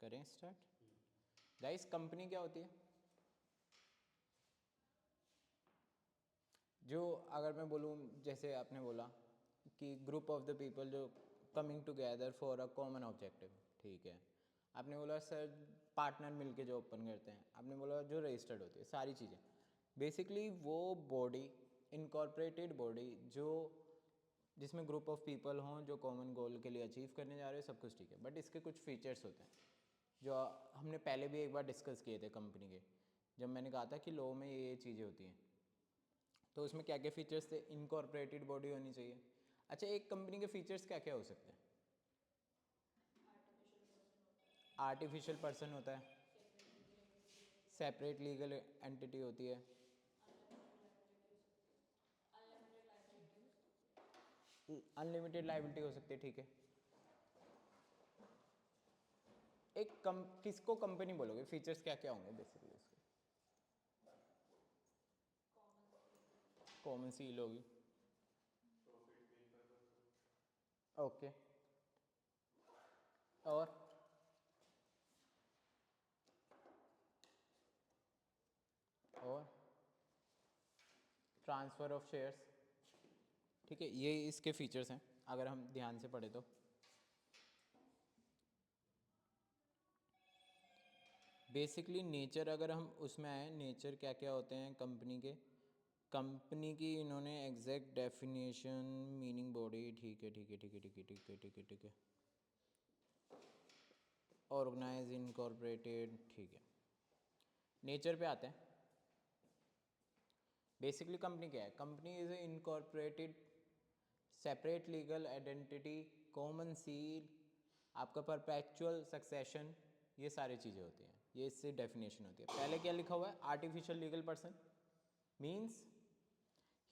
करें start. Guys company क्या होती है? जो अगर मैं बोलूँ, जैसे आपने बोला कि ग्रुप ऑफ द पीपल जो coming together for a common objective, ठीक है। आपने बोला सर पार्टनर मिलके जो ओपन करते हैं, आपने बोला जो रजिस्टर्ड होती है, सारी चीज़ें बेसिकली वो बॉडी, इनकॉर्पोरेटेड बॉडी जो जिसमें ग्रुप ऑफ पीपल हों जो कॉमन गोल के लिए अचीव करने जा रहे हैं, सब कुछ ठीक है। बट इसके कुछ फीचर्स होते हैं जो हमने पहले भी एक बार डिस्कस किए थे कंपनी के, जब मैंने कहा था कि लॉ में ये चीज़ें होती हैं। तो उसमें क्या क्या फीचर्स थे? इनकॉर्पोरेटेड बॉडी होनी चाहिए। अच्छा, एक कंपनी के फीचर्स क्या क्या हो सकते हैं? आर्टिफिशियल पर्सन होता है, सेपरेट लीगल एंटिटी होती है, अनलिमिटेड लाइबिलिटी हो सकती है, ठीक है। किसको कंपनी बोलोगे? फीचर्स क्या क्या होंगे बेसिकली उसके? कॉमन सील होगी, ओके, और ट्रांसफ़र ऑफ शेयर्स, ठीक है। ये इसके फीचर्स हैं अगर हम ध्यान से पढ़े तो। बेसिकली नेचर अगर हम उसमें आए, नेचर क्या क्या होते हैं कंपनी के, कंपनी की इन्होंने एग्जैक्ट डेफिनेशन, मीनिंग बॉडी, ठीक है ठीक है ठीक है ठीक है ठीक है ठीक है ठीक है, ऑर्गेनाइज इनकॉर्पोरेटेड, ठीक है। नेचर पे आते हैं। बेसिकली कंपनी क्या है? Company is a incorporated separate legal identity, common seal, आपका परपेचुअल सक्सेशन, ये सारी चीज़ें होती हैं। ये इससे डेफिनेशन होती है। पहले क्या लिखा हुआ है? Artificial legal person, means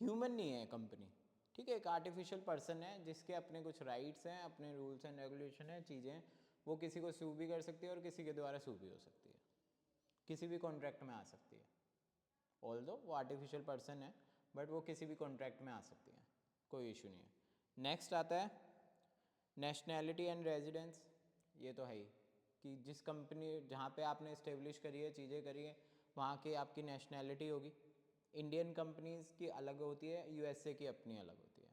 human नहीं है कंपनी, ठीक है। एक आर्टिफिशियल पर्सन है जिसके अपने कुछ राइट्स हैं, अपने रूल्स एंड रेगुलेशन है, चीज़ें हैं। वो किसी को सू भी कर सकती है और किसी के द्वारा सू भी हो सकती है, किसी भी कॉन्ट्रैक्ट में आ सकती है। ऑल्दो वो आर्टिफिशियल पर्सन है बट वो किसी भी कॉन्ट्रैक्ट में आ सकती है, कोई इशू नहीं है। नेक्स्ट आता है नेशनैलिटी एंड रेजिडेंस। ये तो है ही कि जिस कंपनी जहाँ पे आपने इस्टेब्लिश करी है, चीज़ें करी है, वहाँ की आपकी नेशनैलिटी होगी। इंडियन कंपनीज़ की अलग होती है, यूएसए की अपनी अलग होती है।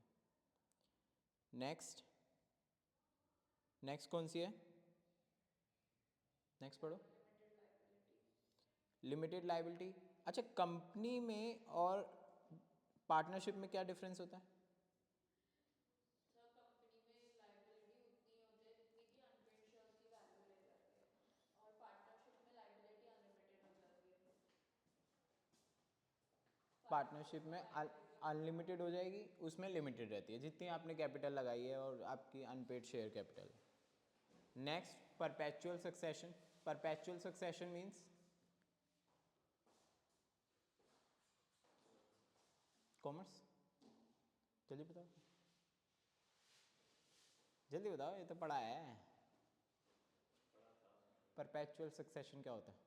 नेक्स्ट नेक्स्ट कौन सी है? नेक्स्ट पढ़ो। Limited liability. अच्छा, कंपनी में और पार्टनरशिप में क्या डिफरेंस होता है? कंपनी में लाइबिलिटी उतनी होती है जितनी की अनपेड शेयर्स की वैल्यू रह जाती है, और पार्टनरशिप में लाइबिलिटी अनलिमिटेड हो जाती है। पार्टनरशिप पार्टनरशिप में में लाइबिलिटी अनलिमिटेड हो जाएगी, उसमें लिमिटेड रहती है जितनी आपने कैपिटल लगाई है और आपकी unpaid share capital. Next perpetual succession. Perpetual succession means commerce, जल्दी बताओ, जल्दी बताओ, ये तो पढ़ा है। परपेचुअल सक्सेशन क्या होता है?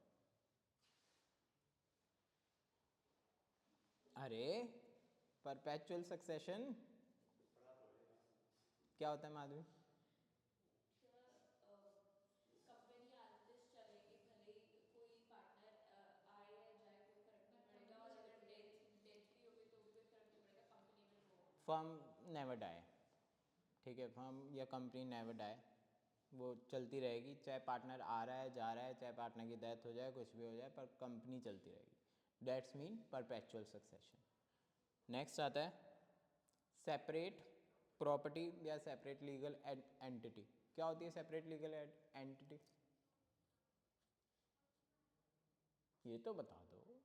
अरे परपेचुअल सक्सेशन क्या होता है Madhavi? Company as it is चलेगी, भले ही कोई पार्टनर आए या जाए कोई फर्क नहीं पड़ेगा, और अगर डेथ भी हो गई तो भी कोई फर्क नहीं पड़ेगा, company will go on. Firm never die, ठीक है। फर्म या कंपनी नेवर डाई, वो चलती रहेगी, चाहे पार्टनर आ रहा है जा रहा है, चाहे पार्टनर की डेथ हो जाए, कुछ भी हो जाए, पर कंपनी चलती रहेगी। That's mean perpetual succession. Next आता है सेपरेट प्रॉपर्टी या सेपरेट लीगल एंटिटी। क्या होती है सेपरेट लीगल एंटिटी? ये तो बता दो,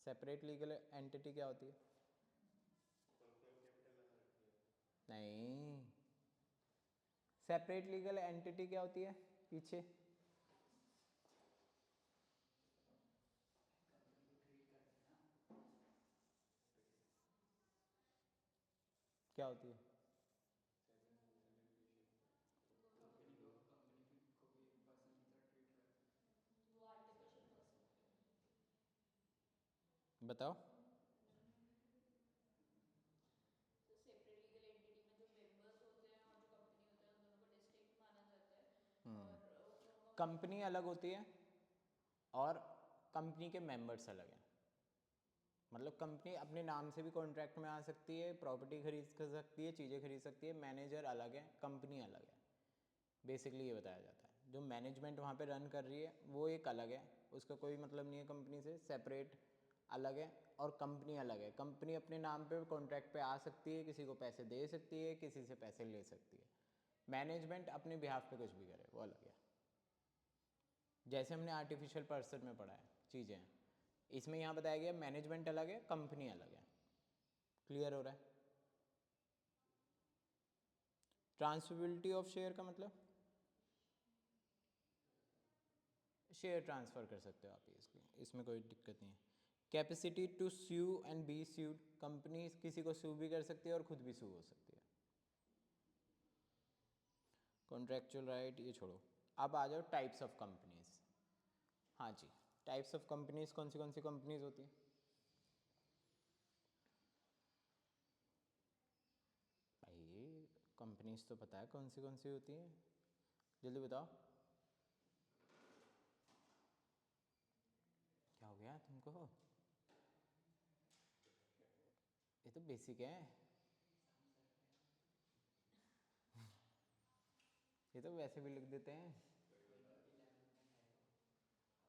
सेपरेट लीगल एंटिटी क्या होती है? नहीं, सेपरेट लीगल एंटिटी क्या होती है? पीछे क्या होती है? वो आर्टिफिशियल पर्सन होते हैं। बताओ। तो सेपरेट लीगल एंटिटी में जो मेंबर्स होते हैं और जो कंपनी होते हैं, उन दोनों को डिस्टिंक्ट माना जाता है, और उन दोनों को कंपनी अलग होती है और कंपनी के मेंबर्स अलग हैं। मतलब कंपनी अपने नाम से भी कॉन्ट्रैक्ट में आ सकती है, प्रॉपर्टी खरीद सकती है, चीज़ें खरीद सकती है, मैनेजर अलग है, कंपनी अलग है। बेसिकली ये बताया जाता है। जो मैनेजमेंट वहाँ पे रन कर रही है वो एक अलग है, उसका कोई मतलब नहीं है कंपनी से, सेपरेट अलग है। और कंपनी अलग है, कंपनी अपने नाम पे कॉन्ट्रैक्ट पे आ सकती है, किसी को पैसे दे सकती है, किसी से पैसे ले सकती है। मैनेजमेंट अपने बिहाफ पे कुछ भी करे वो अलग है। जैसे हमने आर्टिफिशियल पर्सन में पढ़ा है चीज़ें हैं, इसमें यहाँ बताया गया मैनेजमेंट अलग है, कंपनी अलग है। क्लियर हो रहा है? ट्रांसफरेबिलिटी ऑफ शेयर का मतलब शेयर ट्रांसफ़र कर सकते हो आप इसको, इसमें कोई दिक्कत नहीं है। Capacity to sue and be sued, company किसी को स्यू भी कर सकती है और खुद भी स्यू हो सकती है। कॉन्ट्रैक्चुअल राइट ये छोड़ो, अब आ जाओ टाइप्स ऑफ कंपनीज। हाँ जी, टाइप्स ऑफ कंपनीज कौन सी कंपनीज होती हैं? भाई कंपनीज तो पता है कौन सी होती हैं, जल्दी बताओ। क्या हो गया तुमको? ये तो बेसिक है, ये तो वैसे भी लिख देते हैं।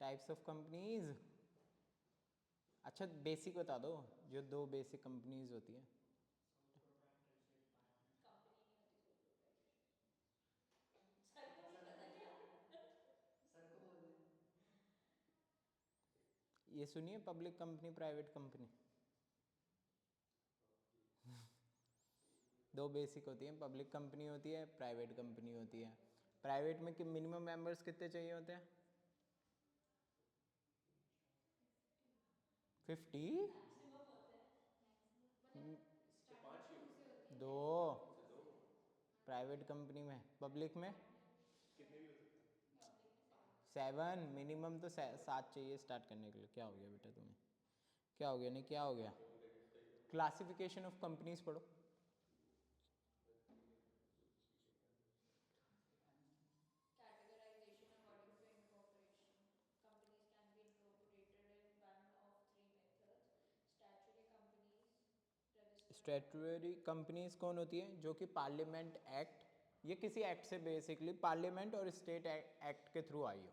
टाइप्स ऑफ कंपनीज, अच्छा बेसिक बता दो, जो दो बेसिक कंपनीज होती हैं। कंपनी नहीं होती सोल प्रोप्राइटरशिप। सर को नहीं पता क्या? सर को बोल दे। ये सुनिए, पब्लिक कंपनी, प्राइवेट कंपनी। दो बेसिक होती हैं, पब्लिक कंपनी होती है, प्राइवेट कंपनी होती है। प्राइवेट में कि मिनिमम मेंबर्स कितने चाहिए होते हैं? 50? मैक्सिमम होते हैं, मतलब तो 5 ही होते हैं। दो अच्छा 2 प्राइवेट कंपनी में, पब्लिक में कितने भी हो सकते हैं। पब्लिक में 7। 7, मिनिमम तो 7 चाहिए स्टार्ट करने के लिए। क्या हो गया बेटा तुम्हें? क्या हो गया? नहीं क्या हो गया? क्लासिफिकेशन ऑफ कंपनीज पढ़ो। Categorization according to incorporation. Companies can be incorporated in one of three methods. Statutory companies, registered statutory companies कौन होती हैं? जो कि पार्लियामेंट एक्ट, ये किसी एक्ट से बेसिकली पार्लियामेंट और स्टेट एक्ट के थ्रू आई हो,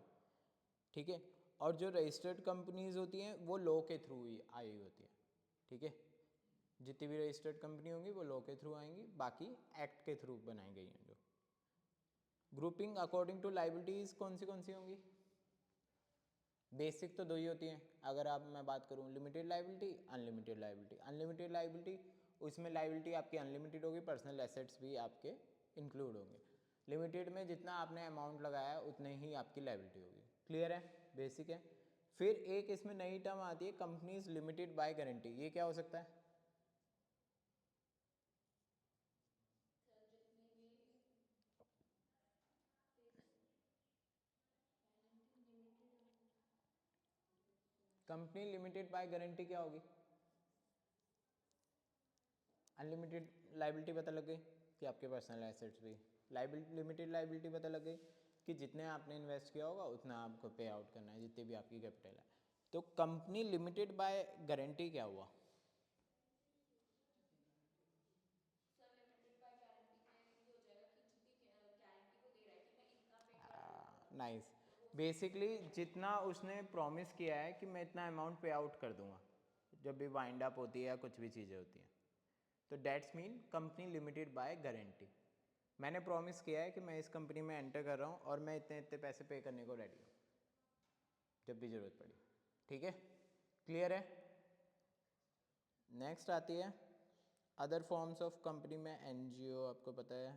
ठीक है। और जो रजिस्टर्ड कंपनीज होती हैं वो लॉ के थ्रू ही आई होती हैं, ठीक है। जितनी भी रजिस्टर्ड कंपनी होंगी वो लॉ के थ्रू आएंगी, बाकी एक्ट के थ्रू बनाई गई हैं। जो ग्रुपिंग अकॉर्डिंग टू लाइबिलिटीज़ कौन सी होंगी? बेसिक तो दो ही होती हैं। अगर आप मैं बात करूं limited liability, unlimited liability. Unlimited liability, उसमें लाइबिलिटी आपकी अनलिमिटेड होगी, पर्सनल एसेट्स भी आपके इंक्लूड होंगे। लिमिटेड में जितना आपने अमाउंट लगाया है उतने ही आपकी लाइबिलिटी होगी। क्लियर है? बेसिक है। फिर एक इसमें नई टर्म आती है, कंपनीज लिमिटेड बाय गारंटी। ये क्या हो सकता है? सर जितनी भी कंपनी लिमिटेड बाय गारंटी क्या होगी? अनलिमिटेड लाइबिलिटी पता लग गई कि आपके पर्सनल एसेट्स भी, लाइबिलिटी लिमिटेड लाइबिलिटी पता लग गई कि जितने आपने इन्वेस्ट किया होगा उतना आपको पे आउट करना है, जितनी भी आपकी कैपिटल है। तो कंपनी लिमिटेड बाय गारंटी क्या हुआ? सर लिमिटेड बाय गारंटी में ये हो जाएगा कि जितनी गारंटी वो दे रहा है कि मैं इतना पे कर दूंगा, नाइस। तो वो बेसिकली जितना उसने प्रॉमिस किया है कि मैं इतना अमाउंट पे आउट कर दूंगा जब भी वाइंड अप होती है या कुछ भी चीज़ें होती हैं, तो that's mean company limited by guarantee. मैंने प्रॉमिस किया है कि मैं इस कंपनी में एंटर कर रहा हूँ और मैं इतने इतने पैसे पे करने को रेडी हूँ जब भी ज़रूरत पड़ी, ठीक है। क्लियर है? नेक्स्ट आती है अदर फॉर्म्स ऑफ कंपनी में एनजीओ, आपको पता है।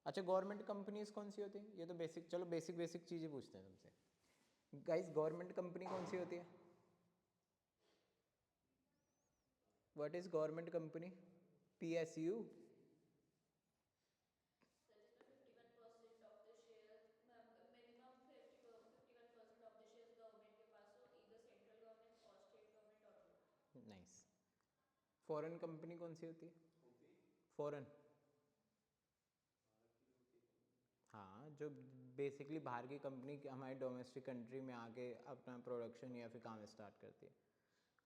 अच्छा गवर्नमेंट कंपनीज कौन सी होती हैं? ये तो बेसिक, चलो बेसिक बेसिक चीज़ें पूछते हैं तुमसे। गाइस गवर्नमेंट कंपनी कौन सी होती है? What is government company? PSU. Sir जिसमें 51% of the shares, minimum 51% of the shares government के पास हो, ईदर सेंट्रल गवर्नमेंट और स्टेट गवर्नमेंट और बोथ। नाइस। फॉरेन कंपनी कौन सी होती है? कौन सी? फॉरेन, बाहर की जो होती है कंपनी। हाँ जो बेसिकली बाहर की कंपनी हमारी डोमेस्टिक कंट्री में आके अपना प्रोडक्शन या फिर काम स्टार्ट करती है।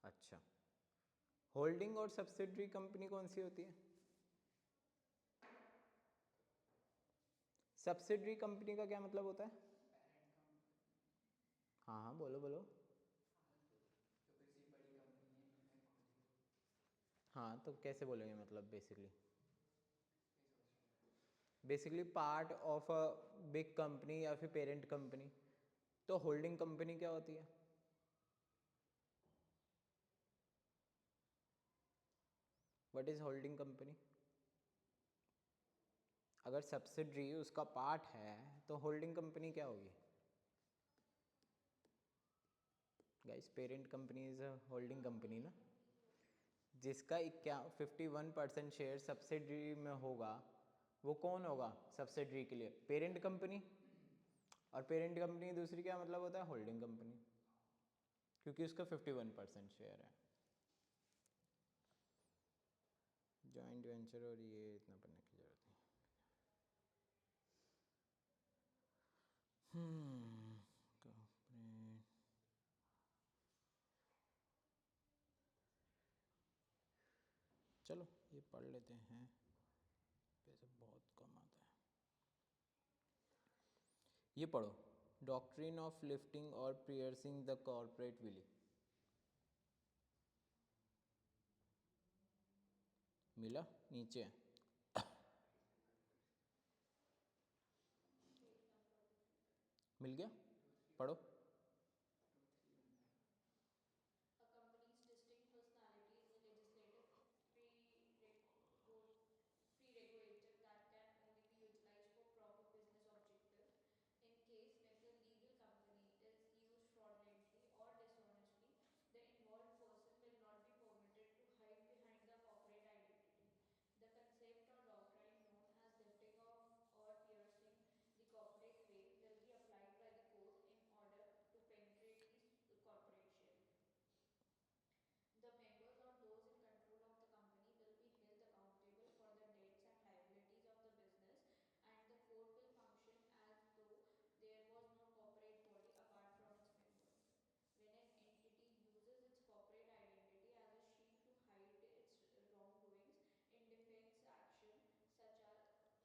अच्छा, होल्डिंग और सब्सिडरी कंपनी कौन सी होती है? सब्सिडरी कंपनी का क्या मतलब होता है? हाँ हाँ बोलो बोलो। तो किसी बड़ी कंपनी है इन्होंने खुद ही हाँ तो कैसे बोलेंगे मतलब basically part of a big company या फिर पेरेंट कंपनी। तो होल्डिंग कंपनी क्या होती है? What is holding company? अगर सब्सिडरी उसका पार्ट है तो होल्डिंग कंपनी क्या होगी? Guys parent company is a holding company ना, जिसका 51% शेयर सब्सिडरी में होगा वो कौन होगा सब्सिडरी के लिए? Parent company. और पेरेंट कंपनी दूसरी क्या मतलब होता है? होल्डिंग कंपनी, क्योंकि उसका 51% शेयर है। जॉइंट वेंचर और ये इतना पढ़ने की जरूरत नहीं। कॉर्पोरेट चलो ये पढ़ लेते हैं, पैसा बहुत कम आता है। ये पढ़ो, डॉक्ट्रिन ऑफ लिफ्टिंग और पियर्सिंग द कॉर्पोरेट विली। मिला? नीचे है। मिल गया? पढ़ो। A company's distinct personality is a legislative prerogative that can only be utilized for proper business objectives. In case if the legal company is used fraudulently or dishonestly, the involved person will not be permitted to hide behind the corporate identity. The concept or doctrine known as lifting off or piercing the corporate veil will be applied by the court in order to penetrate the corporation. The members or those in control of the company will be held accountable for the debts and liabilities of the business, and the court will function as though there was no corporate body apart from its members. When an entity uses its corporate identity as a shield to hide its wrongdoings in defense action,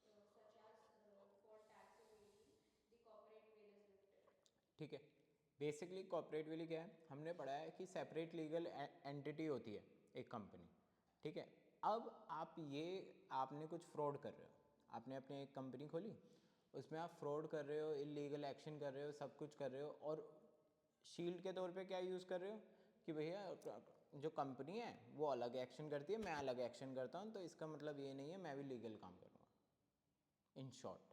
such as for tax evasion, the corporate veil is lifted. ठीक है, basically corporate Willie क्या है? हमने पढ़ा है कि separate legal entity होती है एक कंपनी। ठीक है, अब आपने कुछ फ्रॉड कर रहे हो, आपने अपनी एक कंपनी खोली, उसमें आप फ्रॉड कर रहे हो, इलीगल एक्शन कर रहे हो, सब कुछ कर रहे हो, और शील्ड के तौर पे क्या यूज़ कर रहे हो कि भैया जो कंपनी है वो अलग एक्शन करती है, मैं अलग एक्शन करता हूँ, तो इसका मतलब ये नहीं है मैं भी लीगल काम करूँगा, इन शॉर्ट।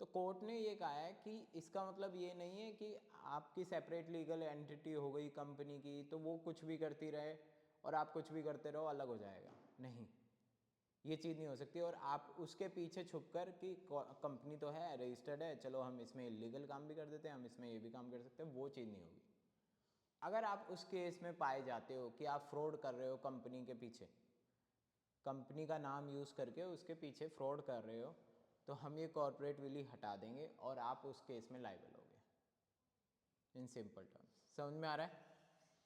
तो कोर्ट ने ये कहा है कि इसका मतलब ये नहीं है कि आपकी सेपरेट लीगल एंटिटी हो गई कंपनी की तो वो कुछ भी करती रहे और आप कुछ भी करते रहो, अलग हो जाएगा, नहीं, ये चीज़ नहीं हो सकती। और आप उसके पीछे छुप कर कि कंपनी तो है, रजिस्टर्ड है, चलो हम इसमें इलीगल काम भी कर देते हैं, हम इसमें ये भी काम कर सकते हैं, वो चीज़ नहीं होगी। अगर आप उस केस में पाए जाते हो कि आप फ्रॉड कर रहे हो कंपनी के पीछे, कंपनी का नाम यूज़ करके उसके पीछे फ्रॉड कर रहे हो, तो हम ये कॉर्पोरेट विली हटा देंगे और आप उस केस में लायबल होगे। इन सिंपल टर्म्स समझ में आ रहा है?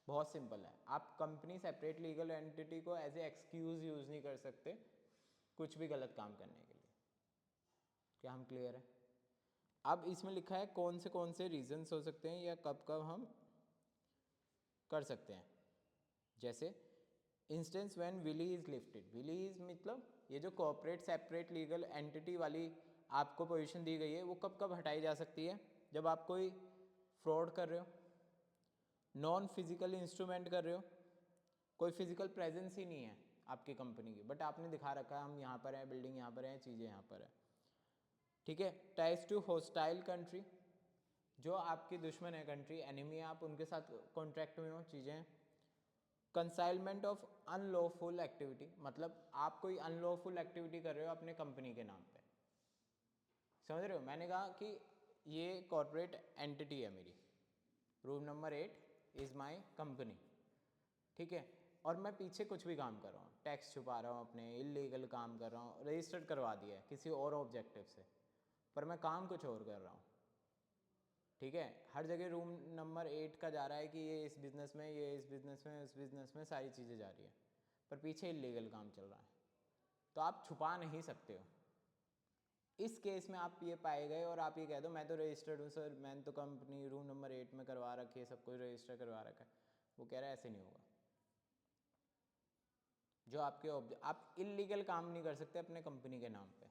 बहुत सिंपल है। आप कंपनी सेपरेट लीगल एंटिटी को एज ए एक्सक्यूज़ यूज़ नहीं कर सकते कुछ भी गलत काम करने के लिए। क्या हम क्लियर है? अब इसमें लिखा है कौन से रीजंस हो सकते हैं या कब कब हम कर सकते हैं। जैसे instance when veil is lifted. Veil is मतलब ये जो कॉर्पोरेट सेपरेट लीगल एंटिटी वाली आपको पोजीशन दी गई है वो कब कब हटाई जा सकती है? जब आप कोई फ्रॉड कर रहे हो, नॉन फिजिकल इंस्ट्रूमेंट कर रहे हो, कोई फिजिकल प्रेजेंस ही नहीं है आपकी कंपनी की, बट आपने दिखा रखा है हम यहाँ पर हैं, बिल्डिंग यहाँ पर है, चीज़ें यहाँ पर है। ठीक है, टाइज टू होस्टाइल कंट्री, जो आपकी दुश्मन है कंट्री, एनिमी है, आप उनके साथ कॉन्ट्रैक्ट में हो, चीज़ें। कंसाइलमेंट ऑफ अनलॉफुल एक्टिविटी, मतलब आप कोई अनलॉफुल एक्टिविटी कर रहे हो अपने कंपनी के नाम पे, समझ रहे हो? मैंने कहा कि ये कॉर्पोरेट एंटिटी है मेरी, rule number 8 is my company, ठीक है, और मैं पीछे कुछ भी काम कर रहा हूँ, टैक्स छुपा रहा हूँ अपने, इलीगल काम कर रहा हूँ, रजिस्टर्ड करवा दिया है किसी और ऑब्जेक्टिव से, पर मैं काम कुछ और कर रहा हूँ, ठीक है। हर जगह रूम नंबर 8 का जा रहा है कि ये इस बिज़नेस में, ये इस बिज़नेस में, इस बिज़नेस में सारी चीज़ें जा रही है, पर पीछे इलीगल काम चल रहा है, तो आप छुपा नहीं सकते हो। इस केस में आप ये पाए गए और आप ये कह दो मैं तो रजिस्टर्ड हूँ सर, मैंने तो कंपनी रूम नंबर 8 में करवा रखी है, सब कुछ रजिस्टर करवा रखा है, वो कह रहा है ऐसे नहीं होगा। जो आपके आप इलीगल काम नहीं कर सकते अपने कंपनी के नाम पे,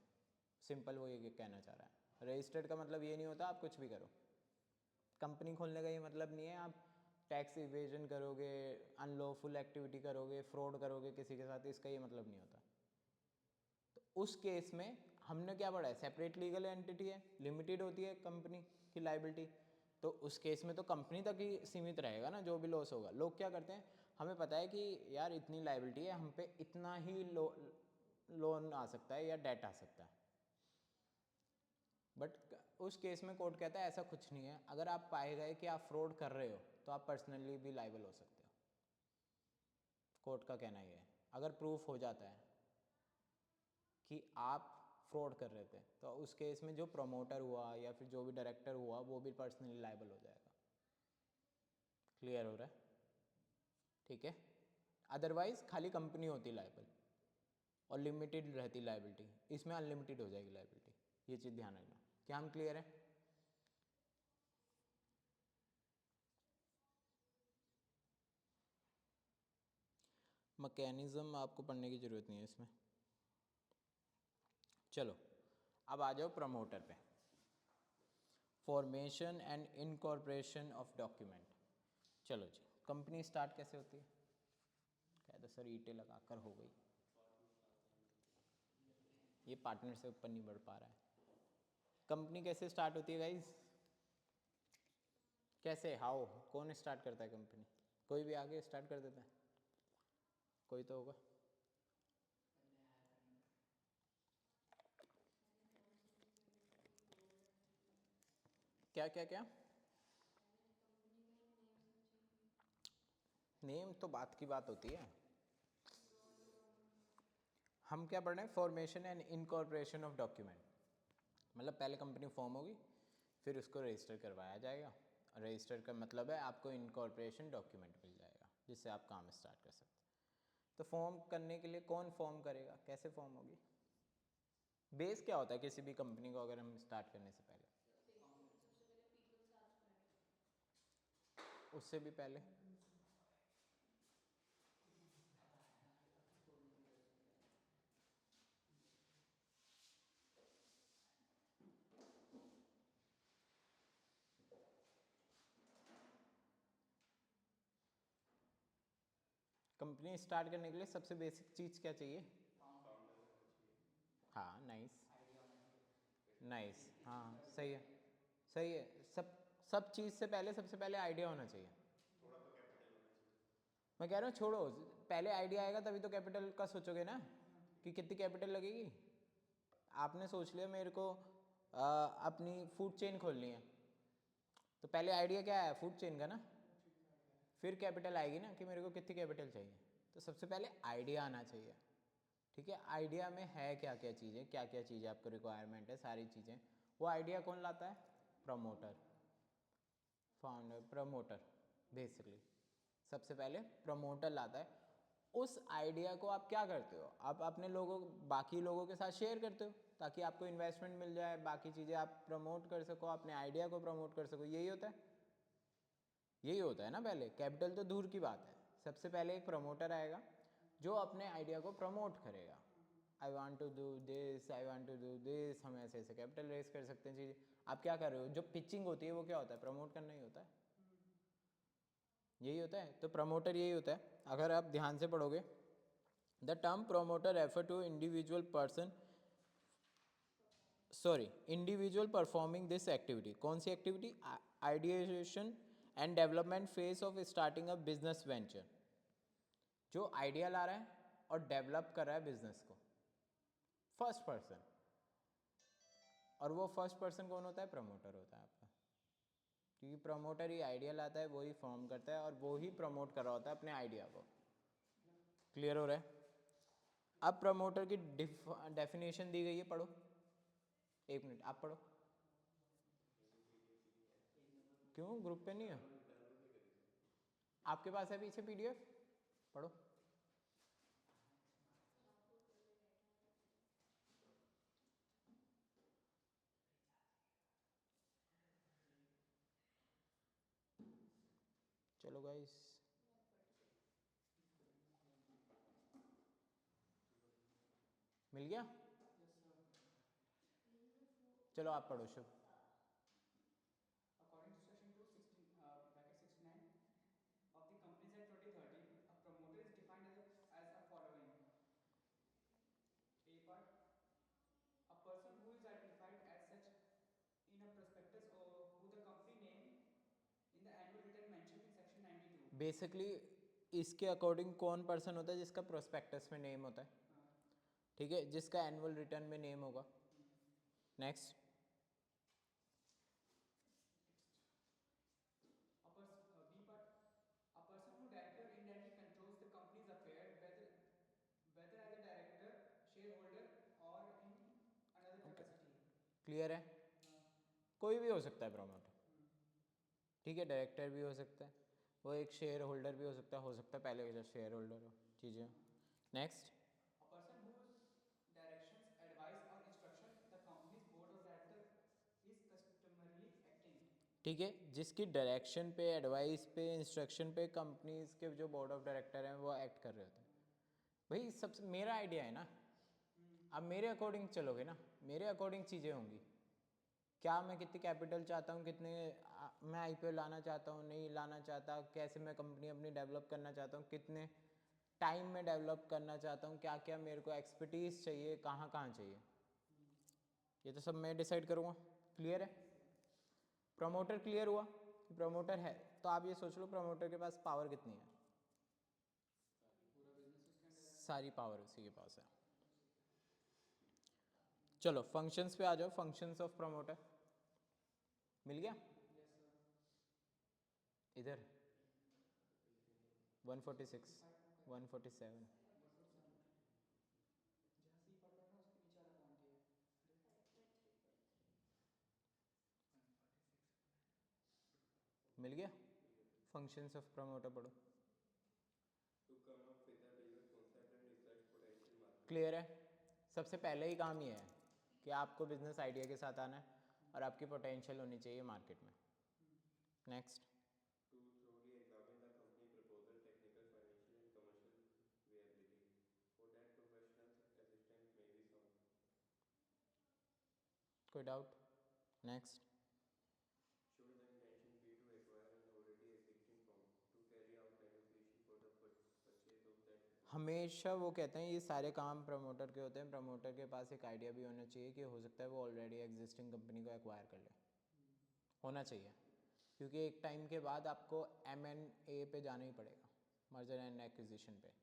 सिंपल वो ये कहना चाह रहा है। रजिस्टर्ड का मतलब ये नहीं होता आप कुछ भी करो। कंपनी खोलने का ये मतलब नहीं है आप टैक्स इवेजन करोगे, अनलॉफुल एक्टिविटी करोगे, फ्रॉड करोगे किसी के साथ, इसका ये मतलब नहीं होता। तो उस केस में हमने क्या पढ़ा है, सेपरेट लीगल एंटिटी है, लिमिटेड होती है कंपनी की लाइबिलिटी, तो उस केस में तो कंपनी तक ही सीमित रहेगा ना जो भी लॉस होगा। लोग क्या करते हैं, हमें पता है कि यार इतनी लाइबिलिटी है, हम पे इतना ही लोन आ सकता है या डेट आ सकता है, बट उस केस में कोर्ट कहता है ऐसा कुछ नहीं है। अगर आप पाए गए कि आप फ्रॉड कर रहे हो तो आप पर्सनली भी लाइबल हो सकते हो, कोर्ट का कहना ये है। अगर प्रूफ हो जाता है कि आप फ्रॉड कर रहे थे तो उस केस में जो प्रमोटर हुआ या फिर जो भी डायरेक्टर हुआ वो भी पर्सनली लाइबल हो जाएगा। क्लियर हो रहा है? ठीक है। अदरवाइज खाली कंपनी होती लाइबल और लिमिटेड रहती लाइबिलिटी, इसमें अनलिमिटेड हो जाएगी लाइबिलिटी। ये चीज़ ध्यान रखना। क्या हम क्लियर है? मैकेनिज्म आपको पढ़ने की ज़रूरत नहीं है इसमें। चलो अब आ जाओ प्रमोटर पे। Formation and incorporation of document. चलो जी, कंपनी स्टार्ट कैसे होती है? कह दो सर ईंटें लगा कर हो गई, ये पार्टनर से ऊपर नहीं बढ़ पा रहा है। कंपनी कैसे स्टार्ट होती है गाइज? कैसे, हाउ, कौन स्टार्ट करता है कंपनी? कोई भी आगे स्टार्ट कर देता है? कोई तो होगा। क्या क्या क्या? नेम तो बात की बात होती है। हम क्या पढ़ रहे हैं? Formation and incorporation of document, मतलब पहले कंपनी फॉर्म होगी, फिर उसको रजिस्टर करवाया जाएगा। रजिस्टर का मतलब है आपको इनकॉर्पोरेशन डॉक्यूमेंट मिल जाएगा जिससे आप काम स्टार्ट कर सकते हैं। तो फॉर्म करने के लिए कौन फॉर्म करेगा, कैसे फॉर्म होगी? बेस क्या होता है किसी भी कंपनी को अगर हम स्टार्ट करने से पहले? सबसे पहले पीपल्स एक्ट में। उससे भी पहले कंपनी स्टार्ट करने के लिए सबसे बेसिक चीज़ क्या चाहिए? हाँ, नाइस नाइस, हाँ सही है, सही है। सब चीज़ से पहले सबसे पहले आइडिया होना चाहिए। थोड़ा तो कैपिटल होना चाहिए। मैं कह रहा हूँ छोड़ो, पहले आइडिया आएगा तभी तो कैपिटल का सोचोगे ना कि कितनी कैपिटल लगेगी। आपने सोच लिया मेरे को अपनी फूड चेन खोलनी है, तो पहले आइडिया क्या है? फूड चेन का ना। फिर कैपिटल आएगी ना कि मेरे को कितनी कैपिटल चाहिए। तो सबसे पहले आइडिया आना चाहिए, ठीक है। आइडिया में है क्या क्या चीज़ें, क्या क्या चीज़ें आपको रिक्वायरमेंट है, सारी चीज़ें। वो आइडिया कौन लाता है? Promoter, founder, promoter. बेसिकली सबसे पहले प्रमोटर लाता है। उस आइडिया को आप क्या करते हो? आप अपने लोगों, बाकी लोगों के साथ शेयर करते हो ताकि आपको इन्वेस्टमेंट मिल जाए, बाकी चीज़ें आप प्रमोट कर सको, अपने आइडिया को प्रमोट कर सको। यही होता है, यही होता है ना। पहले कैपिटल तो दूर की बात है, सबसे पहले एक प्रमोटर आएगा जो अपने आइडिया को प्रमोट करेगा। I want to do this, I want to do this. हम ऐसे ऐसे कैपिटल रेज कर सकते हैं चीज़ें। आप क्या कर रहे हो? जो पिचिंग होती है वो क्या होता है? प्रमोट करना ही होता है, यही होता है। तो प्रमोटर यही होता है। अगर आप ध्यान से पढ़ोगे, the term promoter refer to individual person, sorry, individual performing this activity. कौन सी activity? Ideaization and development phase of starting a business venture. जो आइडिया ला रहा है और डेवलप कर रहा है बिजनेस को, फर्स्ट पर्सन। और वो फर्स्ट पर्सन कौन होता है? प्रमोटर होता है आपका, क्योंकि प्रमोटर ही आइडिया लाता है, वो ही फॉर्म करता है और वो ही प्रमोट कर रहा होता है अपने आइडिया को। क्लियर हो रहा है? अब प्रमोटर की डेफिनेशन दी गई है, पढ़ो। एक मिनट आप पढ़ो। क्यों ग्रुप पे नहीं है? आपके पास है पीछे पीडीएफ, पढ़ो। चलो गाइस, मिल गया? Yes, sir. चलो आप पढ़ो शुभ। According to section 216, bracket 69 of the Companies Act 2013, a promoter is defined as a following. A part, a person who is identified as such in a prospectus or who the company name in the annual return mentioned in section 92. Basically इसके according कौन person होता है जिसका prospectus में name होता है, हाँ, ठीक है, जिसका एनुअल रिटर्न में नेम होगा। Next, B part, a person who directly or indirectly controls the company's affair, whether as a director, shareholder, or in another capacity. Clear है? हाँ, कोई भी हो सकता है प्रमोटर, हम्म, ठीक है, डायरेक्टर भी हो सकता है, वो एक शेयर होल्डर भी हो सकता है पहले का शेयर होल्डर हो, चीज़ें। Next, a person whose directions, advice, or instruction the company's board of director is customarily acting. ठीक है, जिसकी डायरेक्शन पे, एडवाइस पे, इंस्ट्रक्शन पे कंपनीज के जो बोर्ड ऑफ डायरेक्टर हैं वो एक्ट कर रहे होते हैं। भाई सबसे मेरा आइडिया है ना, अब मेरे अकॉर्डिंग चलोगे ना, मेरे अकॉर्डिंग चीज़ें होंगी। क्या मैं कितनी कैपिटल चाहता हूँ, कितने मैं आईपीओ लाना चाहता हूँ, नहीं लाना चाहता, कैसे मैं कंपनी अपनी डेवलप करना चाहता हूँ, कितने टाइम में डेवलप करना चाहता हूँ, क्या क्या मेरे को एक्सपर्टीज़ चाहिए, कहाँ कहाँ चाहिए, ये तो सब मैं डिसाइड करूँगा। क्लियर है? प्रमोटर क्लियर हुआ कि प्रमोटर है, तो आप ये सोच लो प्रमोटर के पास पावर कितनी है, पूरा बिजनेस उसके अंदर है। सारी पावर उसी के पास है। चलो फंक्शंस पे आ जाओ, फंक्शंस ऑफ प्रमोटर मिल गया Yes, sir. इधर 146 147 जहाँ सी पढ़ रहा ना उसके नीचे वाला पॉइंट है 146. मिल गया। फंक्शंस ऑफ प्रमोटर पढ़ो। To come up with a business concept and research potential market. Clear है? सबसे पहले ही काम ये है कि आपको बिजनेस आइडिया के साथ आना है और आपकी पोटेंशियल होनी चाहिए मार्केट में। Next, To thoroughly examine the company proposal, technical, financial and commercial viability. For that, professional assistance may be sought. कोई doubt? Next, Should the intention be to acquire an already existing firm to carry out negotiation for the purchase of that firm? हमेशा वो कहते हैं ये सारे काम promoter के होते हैं। प्रमोटर के पास एक आइडिया भी होना चाहिए कि हो सकता है वो ऑलरेडी एग्जिस्टिंग कंपनी को एक्वायर कर ले, होना चाहिए, क्योंकि एक टाइम के बाद आपको M&A पे जाना ही पड़ेगा, मर्जर एंड एक्विजिशन पे।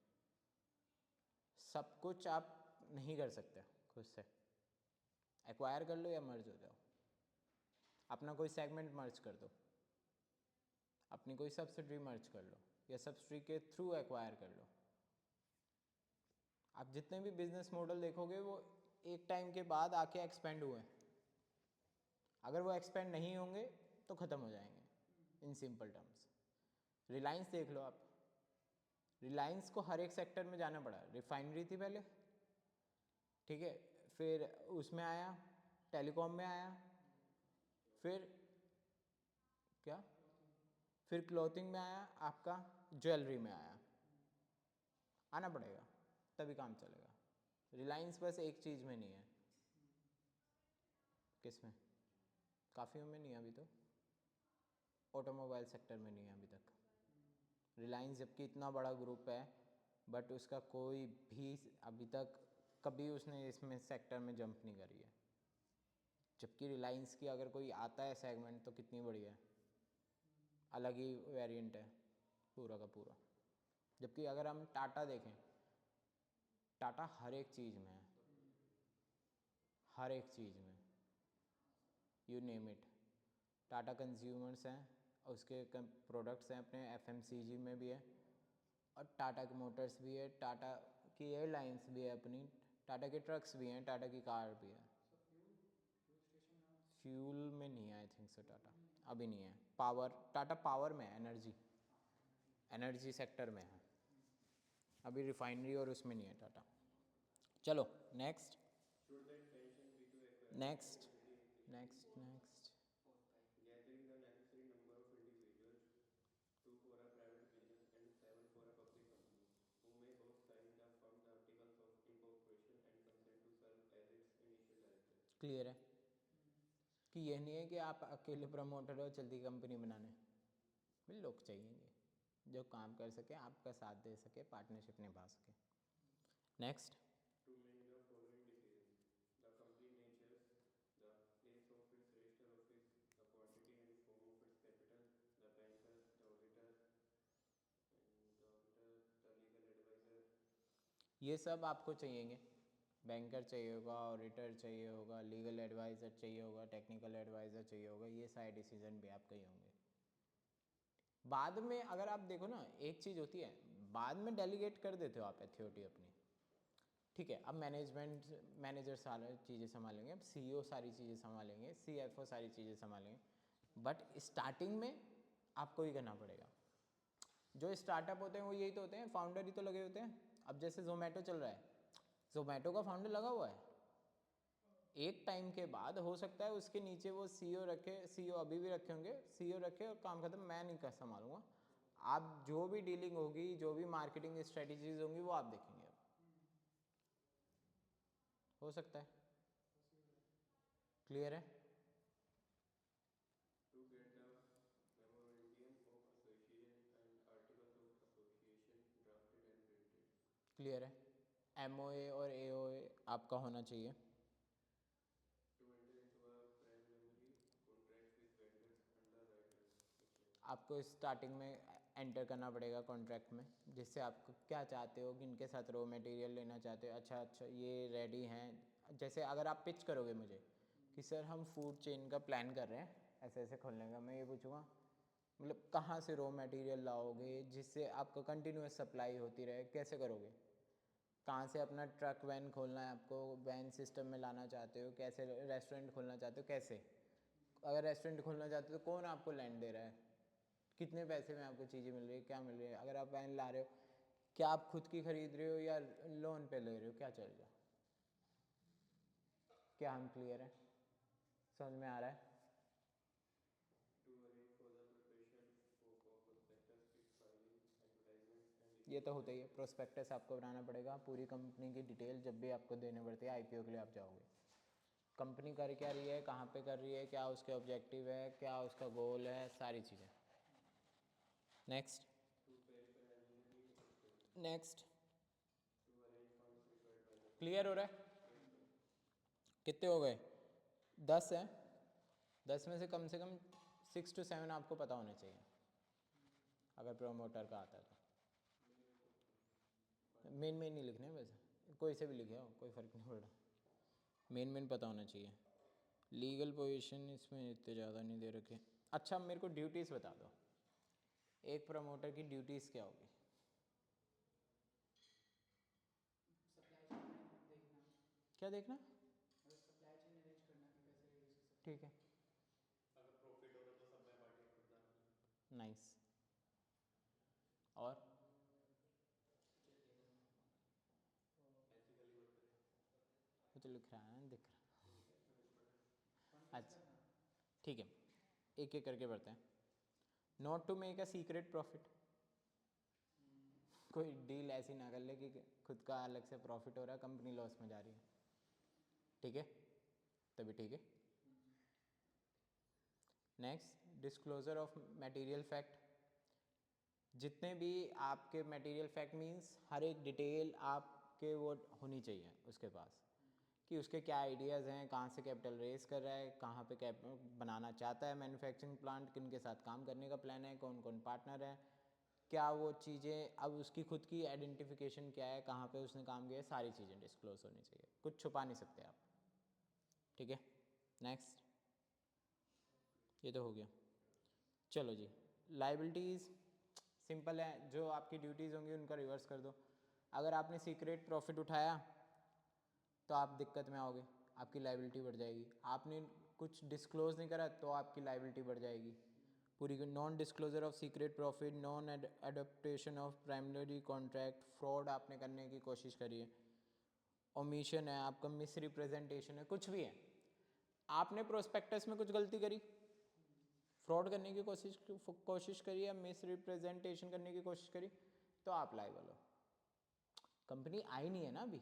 सब कुछ आप नहीं कर सकते खुद से, एक्वायर कर लो या मर्ज हो जाओ, अपना कोई सेगमेंट मर्ज कर दो, अपनी कोई सब्सिडरी मर्ज कर लो या सब्सिडरी के थ्रू एक्वायर कर लो। आप जितने भी बिजनेस मॉडल देखोगे वो एक टाइम के बाद आके एक्सपेंड हुए हैं, अगर वो एक्सपेंड नहीं होंगे तो ख़त्म हो जाएंगे। इन सिंपल टर्म्स रिलायंस देख लो आप, रिलायंस को हर एक सेक्टर में जाना पड़ा। रिफाइनरी थी पहले, ठीक है, फिर उसमें आया, टेलीकॉम में आया, फिर क्या, फिर क्लॉथिंग में आया, आपका ज्वेलरी में आया। आना पड़ेगा तभी काम चलेगा। रिलायंस बस एक चीज़ में नहीं है, किस में, काफ़ियों में नहीं है अभी तो, ऑटोमोबाइल सेक्टर में नहीं है अभी तक। रिलायंस जबकि इतना बड़ा ग्रुप है बट उसका कोई भी अभी तक कभी उसने इसमें सेक्टर में जंप नहीं करी है। जबकि रिलायंस की अगर कोई आता है सेगमेंट तो कितनी बढ़िया है, अलग ही वेरिएंट है पूरा का पूरा। जबकि अगर हम टाटा देखें, टाटा हर एक चीज़ में है, हर एक चीज़ में, you name it. Tata consumers हैं, उसके प्रोडक्ट्स हैं अपने FMCG में भी है, और टाटा की मोटर्स भी है, टाटा की एयरलाइंस भी है अपनी, टाटा के ट्रक्स भी हैं, टाटा की कार भी है। फ्यूल में नहीं है आई थिंक सो टाटा, अभी नहीं है। पावर, टाटा पावर में है, एनर्जी सेक्टर में है, अभी रिफाइनरी और उसमें नहीं है टाटा। चलो next Should the intention be to acquire next company already existing, next next gathering the necessary number of individuals, 2 for a private business and 7 for a public company, who may both sign the firm's articles of incorporation and consent to serve as its initial director? Clear है कि ये नहीं है कि आप अकेले promoter हो जल्दी कंपनी बनाने, भी लोग चाहिए जो काम कर सके, आपका साथ दे सके, पार्टनरशिप निभा सके। Next To make the following decisions: the company natures, the place of its register office, the quantity and form of its capital, the bankers, the auditor, the legal advisor. ये सब आपको चाहिएंगे, बैंकर चाहिए होगा, auditor चाहिए होगा, legal adviser चाहिए होगा, technical adviser चाहिए होगा, ये सारे डिसीजन भी आपके ही होंगे। बाद में अगर आप देखो ना, एक चीज़ होती है, बाद में डेलीगेट कर देते हो आप अथॉरिटी अपनी, ठीक है। अब मैनेजर सारी चीज़ें संभालेंगे, अब सीईओ सारी चीज़ें संभालेंगे, सीएफओ सारी चीज़ें संभालेंगे, बट स्टार्टिंग में आपको ही करना पड़ेगा। जो स्टार्टअप होते हैं वो यही तो होते हैं, फाउंडर ही तो लगे होते हैं। अब जैसे जोमेटो चल रहा है, जोमेटो का फाउंडर लगा हुआ है, एक टाइम के बाद हो सकता है उसके नीचे वो सीईओ रखे, सीईओ अभी भी रखे होंगे, सीईओ रखे और काम खत्म, मैं नहीं कर संभालूंगा, आप जो भी डीलिंग होगी, जो भी मार्केटिंग स्ट्रेटजीज होंगी वो आप देखेंगे। अब हो सकता है, क्लियर है? To get the memorandum of association and articles of association drafted and printed. Clear है। एमओए और एओए आपका होना चाहिए। To enter into a preliminary contracts with vendors, underwriters, etc. आपको स्टार्टिंग में एंटर करना पड़ेगा कॉन्ट्रैक्ट में, जिससे आपको क्या चाहते हो, किनके साथ रॉ मटेरियल लेना चाहते हो, अच्छा अच्छा ये रेडी हैं। जैसे अगर आप पिच करोगे मुझे कि सर हम फूड चेन का प्लान कर रहे हैं ऐसे ऐसे खोलने का, मैं ये पूछूंगा मतलब कहाँ से रॉ मटेरियल लाओगे जिससे आपको कंटिन्यूस सप्लाई होती रहे, कैसे करोगे, कहाँ से अपना ट्रक वैन खोलना है आपको, वैन सिस्टम में लाना चाहते हो, कैसे रेस्टोरेंट खोलना चाहते हो, कैसे, अगर रेस्टोरेंट खोलना चाहते हो तो कौन आपको लैंड दे रहा है, कितने पैसे में आपको चीज़ें मिल रही है, क्या मिल रही है, अगर आप वैन ला रहे हो क्या आप खुद की खरीद रहे हो या लोन पे ले रहे हो, क्या चलेगा? क्या हम क्लियर है? समझ में आ रहा है? To arrange for the preparation for prospectus, its filing, advertisements and ये तो होता ही है, प्रोस्पेक्टस आपको बनाना पड़ेगा, पूरी कंपनी की डिटेल जब भी आपको देने पड़ती है आईपीओ के लिए आप जाओगे, कंपनी कर क्या रही है, कहाँ पे कर रही है, क्या उसके ऑब्जेक्टिव है, क्या उसका गोल है, सारी चीज़ें। Next to verify engineering expertise. Next To arrange funds required by the clear हो रहा है? Yes, sir. कितने हो गए? 10 हैं, 10 में से कम 6 to 7 आपको पता होने चाहिए अगर प्रोमोटर का आता है तो। मेन नहीं लिखने हैं वैसे, कोई से भी लिखे हो कोई फ़र्क नहीं पड़ रहा, मेन पता होना चाहिए। लीगल पोजीशन इसमें इतने ज़्यादा नहीं दे रखे। अच्छा मेरे को ड्यूटीज़ बता दो, एक प्रमोटर की ड्यूटीज़ क्या होगी? सप्लाई चेन देखना, क्या देखना? मतलब सप्लाई चेन अरेंज करना कि कैसे reduce कर सकते हैं। ठीक है, अगर प्रॉफिट हो रहा तो सब पार्टी को खुद जाना। नाइस। और एथिकली वर्क करें। वो तो लिख रहा है ना, दिख रहा Fund raise अच्छा। करना, ठीक है, एक एक करके बढ़ते हैं। Not to make a secret profit, कोई डील ऐसी ना कर ले कि खुद का अलग से प्रॉफिट हो रहा है, कंपनी लॉस में जा रही है, ठीक है, तभी ठीक है। Next, disclosure of material fact, जितने भी आपके मटेरियल फैक्ट मींस हर एक डिटेल आपके वो होनी चाहिए उसके पास, कि उसके क्या आइडियाज़ हैं, कहाँ से कैपिटल रेज कर रहा है, कहाँ पे कैप बनाना चाहता है मैन्युफैक्चरिंग प्लांट, किन के साथ काम करने का प्लान है, कौन कौन पार्टनर है, क्या वो चीज़ें, अब उसकी खुद की आइडेंटिफिकेशन क्या है, कहाँ पे उसने काम किया है, सारी चीज़ें डिस्क्लोज होनी चाहिए, कुछ छुपा नहीं सकते आप, ठीक है। नेक्स्ट, ये तो हो गया। चलो जी, लाइबिलिटीज़ सिंपल है, जो आपकी ड्यूटीज़ होंगी उनका रिवर्स कर दो। अगर आपने सीक्रेट प्रॉफिट उठाया तो आप दिक्कत में आओगे, आपकी लाइबिलिटी बढ़ जाएगी। आपने कुछ डिस्क्लोज नहीं करा तो आपकी लाइबिलिटी बढ़ जाएगी पूरी। Non disclosure of secret profit, non adaptation of primary contract, fraud आपने करने की कोशिश करी है, ओमिशन है आपका, मिस रिप्रेजेंटेशन है, कुछ भी है, आपने प्रोस्पेक्टस में कुछ गलती करी, फ्रॉड करने की कोशिश करी या मिस रिप्रेजेंटेशन करने की कोशिश करी, तो आप लायबल हो। कंपनी आई नहीं है ना अभी,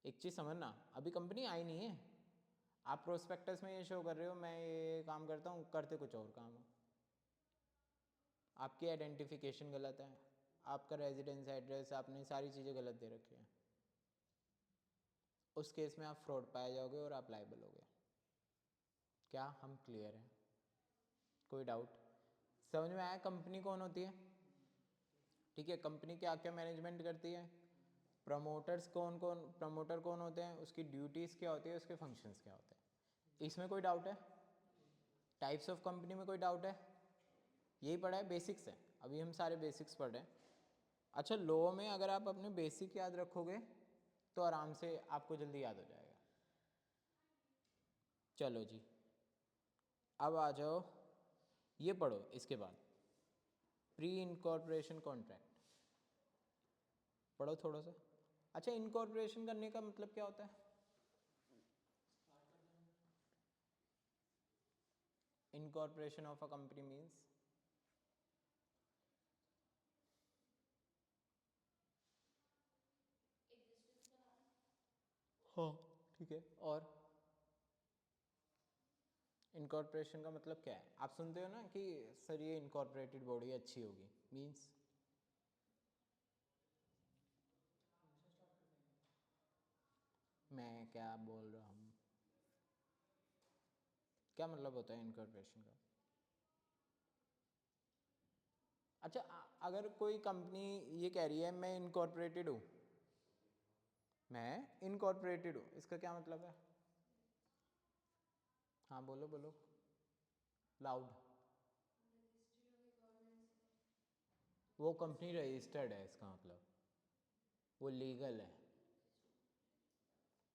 एक चीज़ समझना, अभी कंपनी आई नहीं है। आप प्रोस्पेक्टस में ये शो कर रहे हो मैं ये काम करता हूँ, करते कुछ और काम हो, आपकी आइडेंटिफिकेशन गलत है, आपका रेजिडेंस एड्रेस, आपने सारी चीज़ें गलत दे रखी हैं, उस केस में आप फ्रॉड पाए जाओगे और आप लायबल हो गए। क्या हम क्लियर हैं? कोई डाउट? समझ में आया कंपनी कौन होती है? ठीक है, कंपनी क्या क्या मैनेजमेंट करती है, प्रमोटर्स प्रमोटर कौन होते हैं, उसकी ड्यूटीज़ क्या होती है, उसके फंक्शंस क्या होते हैं, इसमें कोई डाउट है? टाइप्स ऑफ कंपनी में कोई डाउट है? यही पढ़ा है, बेसिक्स है, अभी हम सारे बेसिक्स पढ़ रहे हैं। अच्छा, लॉ में अगर आप अपने बेसिक याद रखोगे तो आराम से आपको जल्दी याद हो जाएगा। चलो जी, अब आ जाओ, ये पढ़ो इसके बाद प्री इनकॉर्पोरेशन कॉन्ट्रैक्ट पढ़ो थोड़ा सा। अच्छा, इनकॉर्पोरेशन करने का मतलब क्या होता है? Incorporation of a company means existence कराना। हाँ ठीक है, और इनकॉर्पोरेशन का मतलब क्या है? आप सुनते हो ना कि सर ये इनकॉर्पोरेटेड बॉडी अच्छी होगी, मीन्स मैं क्या बोल रहा हूँ, क्या मतलब होता है इनकॉर्पोरेशन का? अच्छा, अगर कोई कंपनी ये कह रही है मैं इनकॉर्पोरेटेड हूँ, मैं इनकॉर्पोरेटेड हूँ, इसका क्या मतलब है? हाँ बोलो बोलो लाउड। रजिस्टर्ड हो गई गवर्नमेंट से। वो कंपनी रजिस्टर्ड है, इसका मतलब वो लीगल है।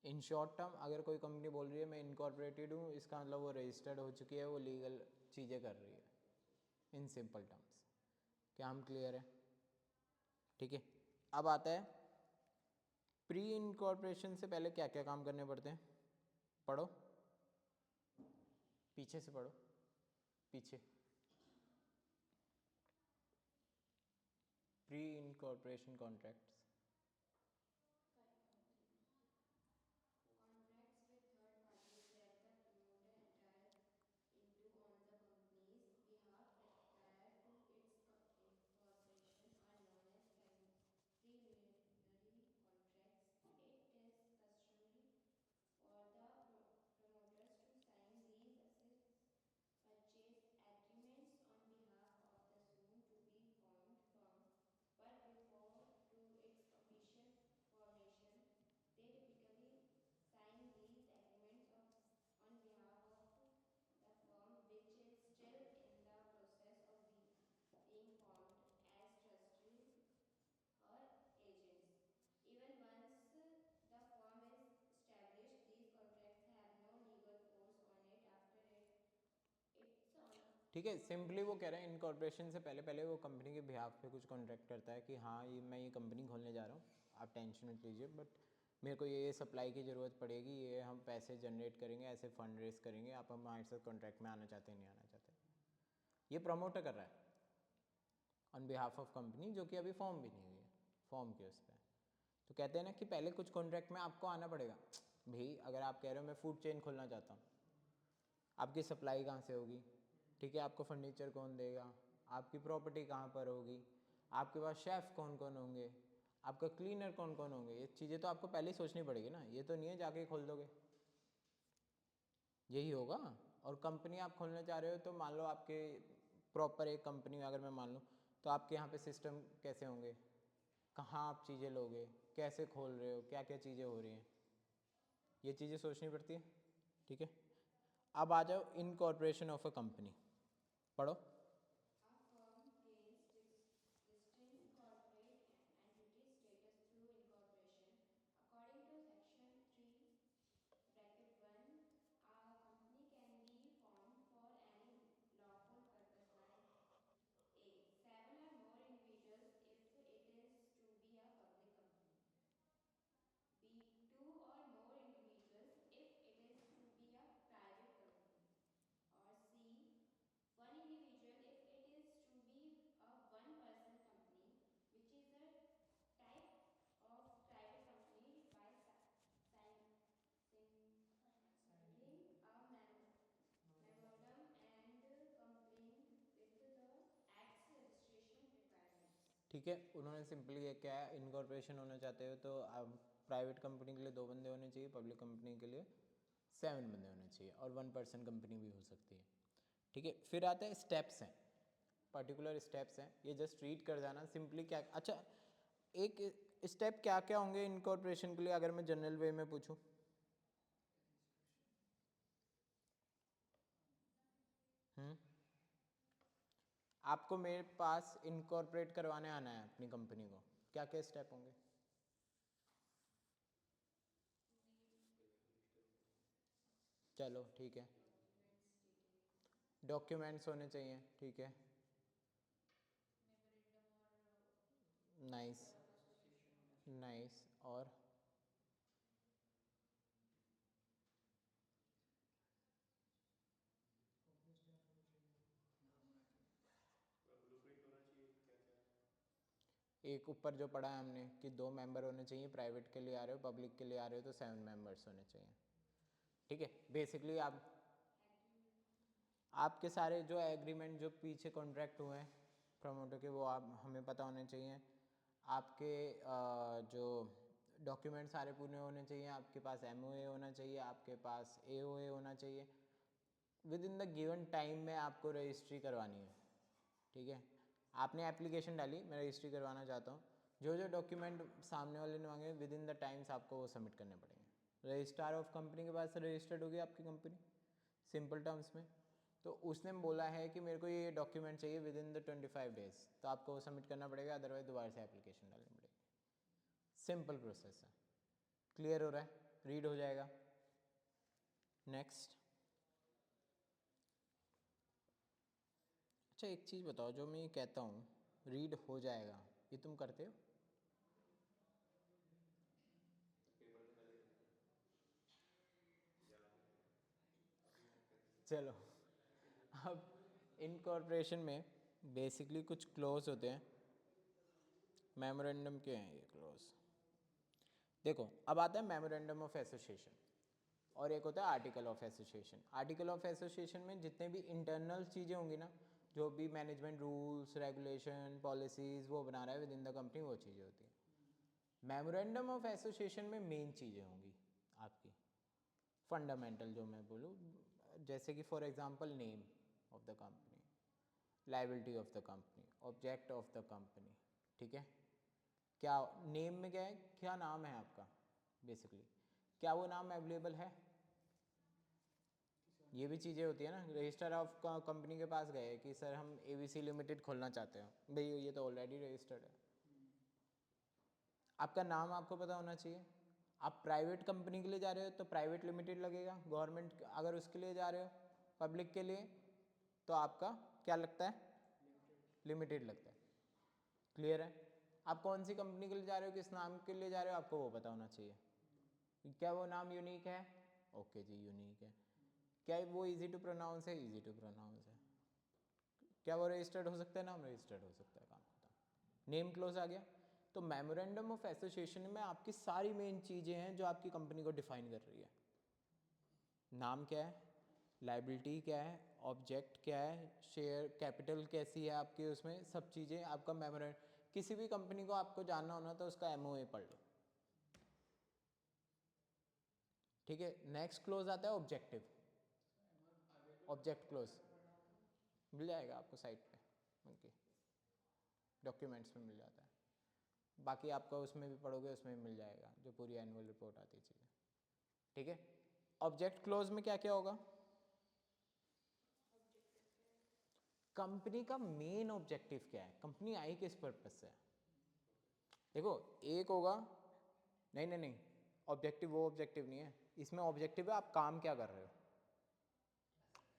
इन शॉर्ट टर्म अगर कोई कंपनी बोल रही है मैं इनकॉर्पोरेटेड हूँ, इसका मतलब वो रजिस्टर्ड हो चुकी है, वो लीगल चीज़ें कर रही है, इन सिंपल टर्म्स। क्या हम क्लियर है? ठीक है, अब आता है प्री इनकॉर्पोरेशन से पहले क्या क्या काम करने पड़ते हैं, पढ़ो पीछे से पढ़ो, पीछे pre incorporation contracts. Contracts with third parties that the promoter enters into on the company's behalf prior to its incorporation are known as preliminary contracts. It is customary for the promoters to sign these assets purchase agreements on behalf of the soon to be formed firm, but before to its official formation, they typically sign these agreements on behalf of the firm which is still in the process of being formed as trustees or agents. Even once the firm is established, these contracts have no legal force on it after it's on. ठीक है, simply वो कह रहे हैं incorporation से पहले पहले वो कंपनी के बिहाफ पे कुछ कॉन्ट्रैक्ट करता है कि हाँ ये मैं ये कंपनी खोलने जा रहा हूँ, आप टेंशन मत लीजिए, बट मेरे को ये सप्लाई की ज़रूरत पड़ेगी, ये हम पैसे जनरेट करेंगे, ऐसे फंड रेस करेंगे, आप हमारे साथ कॉन्ट्रैक्ट में आना चाहते हैं नहीं आना चाहते। ये प्रमोटर कर रहा है ऑन बिहाफ ऑफ कंपनी, जो कि अभी फॉर्म भी नहीं हुई है, फॉर्म के उस पर। तो कहते हैं ना कि पहले कुछ कॉन्ट्रैक्ट में आपको आना पड़ेगा भाई। अगर आप कह रहे हो मैं फूड चेन खोलना चाहता हूँ, आपकी सप्लाई कहाँ से होगी, ठीक है, आपको फर्नीचर कौन देगा, आपकी प्रॉपर्टी कहाँ पर होगी, आपके पास शेफ़ कौन कौन होंगे, आपका क्लीनर कौन कौन होंगे, ये चीज़ें तो आपको पहले ही सोचनी पड़ेगी ना, ये तो नहीं है जाके खोल दोगे, यही होगा। और कंपनी आप खोलना चाह रहे हो तो मान लो आपके प्रॉपर एक कंपनी अगर मैं मान लूँ, तो आपके यहाँ पे सिस्टम कैसे होंगे, कहाँ आप चीज़ें लोगे, कैसे खोल रहे हो, क्या क्या चीज़ें हो रही हैं, ये चीज़ें सोचनी पड़ती है। ठीक है, अब आ जाओ इनकॉर्पोरेशन ऑफ अ कंपनी, पढ़ो। A firm gains distinct corporate entity status through incorporation. According to Section 3, bracket 1, a company ठीक है, उन्होंने सिंपली ये क्या है, इनकॉर्पोरेशन होना चाहते हो तो आप प्राइवेट कंपनी के लिए 2 बंदे होने चाहिए, पब्लिक कंपनी के लिए 7 बंदे होने चाहिए, और 1 पर्सन कंपनी भी हो सकती है। ठीक है, फिर आता है स्टेप्स हैं, पर्टिकुलर स्टेप्स हैं, ये जस्ट रीड कर जाना सिंपली क्या। अच्छा, एक स्टेप क्या क्या होंगे इनकॉर्पोरेशन के लिए अगर मैं जनरल वे में पूछूं? आपको मेरे पास इनकॉर्पोरेट करवाने आना है अपनी कंपनी को, क्या क्या स्टेप होंगे? चलो ठीक है, डॉक्यूमेंट्स होने चाहिए, ठीक है, नाइस नाइस, और ब्लूप्रिंट होना चाहिए, क्या क्या? एक ऊपर जो पढ़ा है हमने कि 2 मेंबर होने चाहिए, प्राइवेट के लिए आ रहे हो, पब्लिक के लिए आ रहे हो तो 7 मेंबर्स होने चाहिए। ठीक है, बेसिकली आपके सारे जो एग्रीमेंट जो पीछे कॉन्ट्रैक्ट हुए हैं प्रमोटर के, वो आप हमें पता होने चाहिए। आपके जो डॉक्यूमेंट सारे पूरे होने चाहिए, आपके पास MOA होना चाहिए, आपके पास AOA होना चाहिए। With in the given time में आपको रजिस्ट्री करवानी है। ठीक है, आपने एप्लीकेशन डाली, मैं रजिस्ट्री करवाना चाहता हूँ, जो जो डॉक्यूमेंट सामने वाले ने मांगे विद इन द टाइम्स आपको वो सबमिट करने पड़ेंगे। रजिस्ट्रार ऑफ कंपनी के पास रजिस्टर्ड होगी आपकी कंपनी सिंपल टर्म्स में, तो उसने बोला है कि मेरे को ये डॉक्यूमेंट चाहिए विद इन द 25 डेज, तो आपको वो सबमिट करना पड़ेगा, अदरवाइज दोबारा से एप्लीकेशन डालनी पड़ेगी। सिंपल प्रोसेस है, क्लियर हो रहा है, रीड हो जाएगा। नेक्स्ट, अच्छा एक चीज़ बताओ, जो मैं ये कहता हूँ रीड हो जाएगा, ये तुम करते हो? पेपर से पहले याद नहीं, अभी तक करते चलो, अब इनकॉर्पोरेशन में बेसिकली कुछ क्लोज होते हैं, मेमोरेंडम के हैं ये क्लोज। देखो, अब आता है मेमोरेंडम ऑफ एसोसिएशन, और एक होता है article of association. Article of association में जितने भी इंटरनल चीज़ें होंगी ना, जो भी मैनेजमेंट रूल्स रेगुलेशन पॉलिसीज़ वो बना रहा है विद इन द कंपनी, वो चीज़ें होती हैं। मेमोरेंडम ऑफ एसोसिएशन में मेन चीज़ें होंगी आपकी फंडामेंटल, जो मैं बोलूँ, जैसे कि for example name of the company, liability of the company, object of the company. ठीक है, क्या नेम में क्या है, क्या नाम है आपका बेसिकली, क्या वो नाम अवेलेबल है, ये भी चीज़ें होती है ना। रजिस्टर ऑफ कंपनी के पास गए कि सर हम ABC लिमिटेड खोलना चाहते हैं, भाई ये तो ऑलरेडी रजिस्टर्ड है। आपका नाम आपको पता होना चाहिए। आप प्राइवेट कंपनी के लिए जा रहे हो तो प्राइवेट लिमिटेड लगेगा, गवर्नमेंट अगर उसके लिए जा रहे हो, पब्लिक के लिए तो आपका क्या लगता है, लिमिटेड लगता है। क्लियर है, आप कौन सी कंपनी के लिए जा रहे हो, किस नाम के लिए जा रहे हो, आपको वो पता होना चाहिए। क्या वो नाम यूनिक है, ओके जी यूनिक है। क्या वो इजी टू प्रोनाउंस है, इजी टू प्रोनाउंस है। क्या वो रजिस्टर्ड हो सकता है, नाम रजिस्टर्ड हो सकता है, काम खत्म, नेम क्लोज आ गया। तो मेमोरेंडम ऑफ एसोसिएशन में आपकी सारी मेन चीज़ें हैं जो आपकी कंपनी को डिफाइन कर रही है। नाम क्या है, लाइबिलिटी क्या है, ऑब्जेक्ट क्या है, शेयर कैपिटल कैसी है आपकी, उसमें सब चीज़ें आपका मेमोरेंडम। किसी भी कंपनी को आपको जानना होना तो उसका MOA पढ़ लो। ठीक है, नेक्स्ट क्लोज आता है ऑब्जेक्टिव, ऑब्जेक्ट क्लोज मिल जाएगा आपको साइट पे, ओके, डॉक्यूमेंट्स में मिल जाता है। बाकी आपका उसमें भी पढ़ोगे, उसमें भी मिल जाएगा, जो पूरी एनुअल रिपोर्ट आती है चीज़ें। ठीक है, ऑब्जेक्ट क्लोज में क्या क्या होगा, कंपनी का मेन ऑब्जेक्टिव क्या है, कंपनी आई किस पर्पज से है। देखो, एक होगा, नहीं नहीं नहीं, ऑब्जेक्टिव वो ऑब्जेक्टिव नहीं है, इसमें ऑब्जेक्टिव है आप काम क्या कर रहे हो,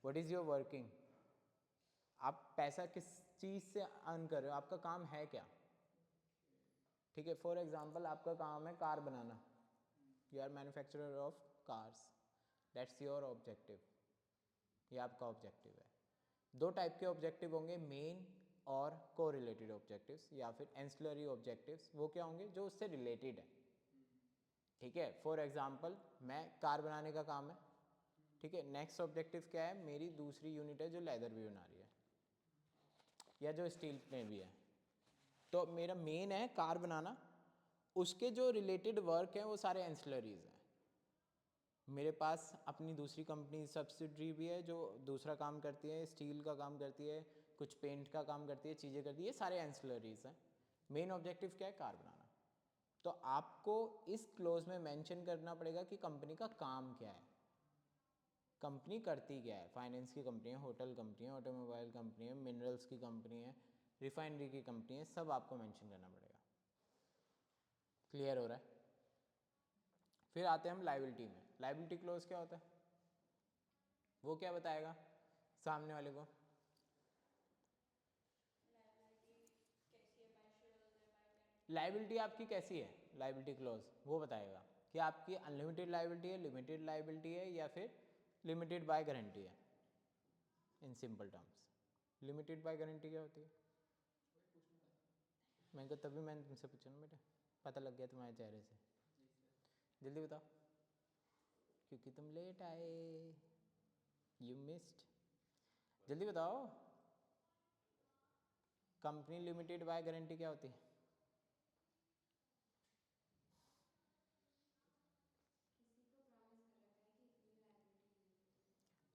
व्हाट इज़ योर वर्किंग, आप पैसा किस चीज़ से अर्न कर रहे हो, आपका काम है क्या। ठीक है, फॉर एग्जांपल आपका काम है कार बनाना, you are manufacturer of cars, that's your objective, ये आपका ऑब्जेक्टिव है। 2 टाइप के ऑब्जेक्टिव होंगे, मेन और को रिलेटेड ऑब्जेक्टिव्स, या फिर एंसिलरी ऑब्जेक्टिव्स, वो क्या होंगे, जो उससे रिलेटेड है। ठीक है, फॉर एग्जांपल मैं कार बनाने का काम है, ठीक है, नेक्स्ट ऑब्जेक्टिव क्या है, मेरी दूसरी यूनिट है जो लेदर भी बना रही है या जो स्टील में भी है, तो मेरा मेन है कार बनाना, उसके जो रिलेटेड वर्क हैं वो सारे एंसिलरीज हैं। मेरे पास अपनी दूसरी कंपनी सब्सिडरी भी है जो दूसरा काम करती है, स्टील का काम करती है, कुछ पेंट का काम करती है, चीज़ें करती है, सारे एंसिलरीज हैं। मेन ऑब्जेक्टिव क्या है? कार बनाना। तो आपको इस क्लोज में मेंशन करना पड़ेगा कि कंपनी का काम क्या है, कंपनी करती क्या है। फाइनेंस की कंपनी है, होटल कंपनी है, ऑटोमोबाइल कंपनी है, मिनरल्स की कंपनी है, रिफाइनरी की कंपनी है, सब आपको मेंशन करना पड़ेगा। क्लियर हो रहा है? फिर आते हैं हम लायबिलिटी में। लायबिलिटी क्लोज क्या होता है? वो क्या बताएगा सामने वाले को? लायबिलिटी आपकी कैसी है? लायबिलिटी क्लोज वो बताएगा कि आपकी अनलिमिटेड लायबिलिटी है, लिमिटेड लायबिलिटी है, या फिर लिमिटेड बाय गारंटी है। In simple terms limited by guarantee क्या होती है? मैं को तभी मैंने तुमसे पूछा ना बेटा, पता लग गया तुम्हारे चेहरे से। जल्दी बताओ, क्योंकि तुम लेट आए, यू मिस्ड। जल्दी बताओ, कंपनी लिमिटेड बाय गारंटी क्या होती है?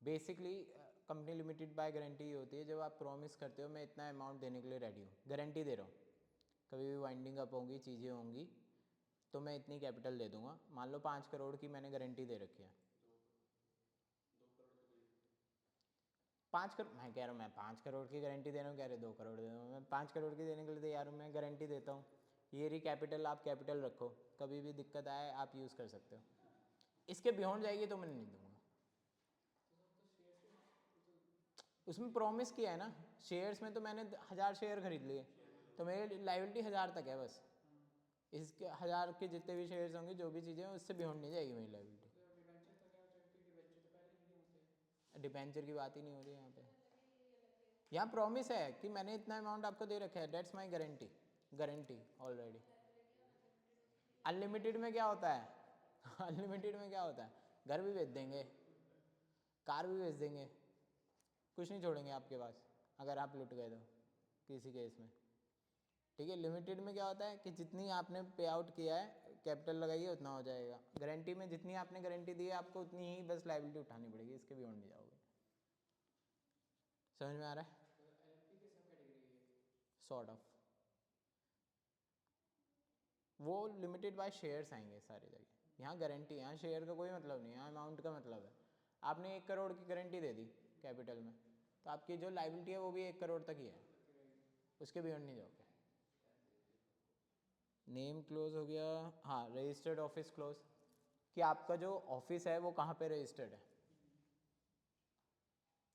Basically company limited by guarantee होती है जब आप प्रॉमिस करते हो मैं इतना अमाउंट देने के लिए रेडी हूँ, गारंटी दे रहा हूँ, कभी भी वाइंडिंग अप होंगी, चीज़ें होंगी, तो मैं इतनी कैपिटल दे दूंगा। मान लो 5 करोड़ की मैंने गारंटी दे रखी है। 5 करोड़ मैं कह रहा हूँ, मैं 5 करोड़ की गारंटी दे रहा हूँ, कह रहे 2 करोड़ दे दूँगा। मैं 5 करोड़ की देने के लिए तैयार हूँ, मैं गारंटी देता हूँ। ये रही कैपिटल, आप कैपिटल रखो, कभी भी दिक्कत आए आप यूज़ कर सकते हो। इसके बियॉन्ड जाएगी तो मैं नहीं दूंगा। उसमें प्रॉमिस किया है ना, शेयर्स में तो मैंने 1000 शेयर खरीद लिए, तो मेरी लायबिलिटी 1000 तक है बस। इसके 1000 के जितने भी शेयर्स होंगे, जो भी चीज़ें हैं, उससे बियॉन्ड नहीं जाएगी मेरी लायबिलिटी। डिबेंचर की बात ही नहीं हो रही है यहाँ पे। यहाँ प्रॉमिस है कि मैंने इतना अमाउंट आपको दे रखा है, that's my guarantee, guarantee already. Unlimited में क्या होता है? अनलिमिटेड में क्या होता है? घर भी बेच देंगे, कार भी बेच देंगे, कुछ नहीं छोड़ेंगे आपके पास अगर आप लुट गए तो किसी केस में। ठीक है, लिमिटेड में क्या होता है कि जितनी आपने पे आउट किया है, कैपिटल लगाई है, उतना हो जाएगा। गारंटी में जितनी आपने गारंटी दी है आपको उतनी ही बस लायबिलिटी उठानी पड़ेगी, इसके बियॉन्ड नहीं जाओगे। समझ में आ रहा है? सॉर्ट ऑफ वो लिमिटेड बाय शेयर्स आएंगे सारी जगह। यहाँ गारंटी, यहाँ शेयर का कोई मतलब नहीं है, यहाँ अमाउंट का मतलब है। आपने 1 करोड़ की गारंटी दे दी कैपिटल में, तो आपकी जो लायबिलिटी है वो भी 1 करोड़ तक ही है, उसके बियॉन्ड नहीं जाओगे। नेम क्लोज हो गया। हाँ, रजिस्टर्ड ऑफिस क्लोज, कि आपका जो ऑफिस है वो कहाँ पे रजिस्टर्ड है,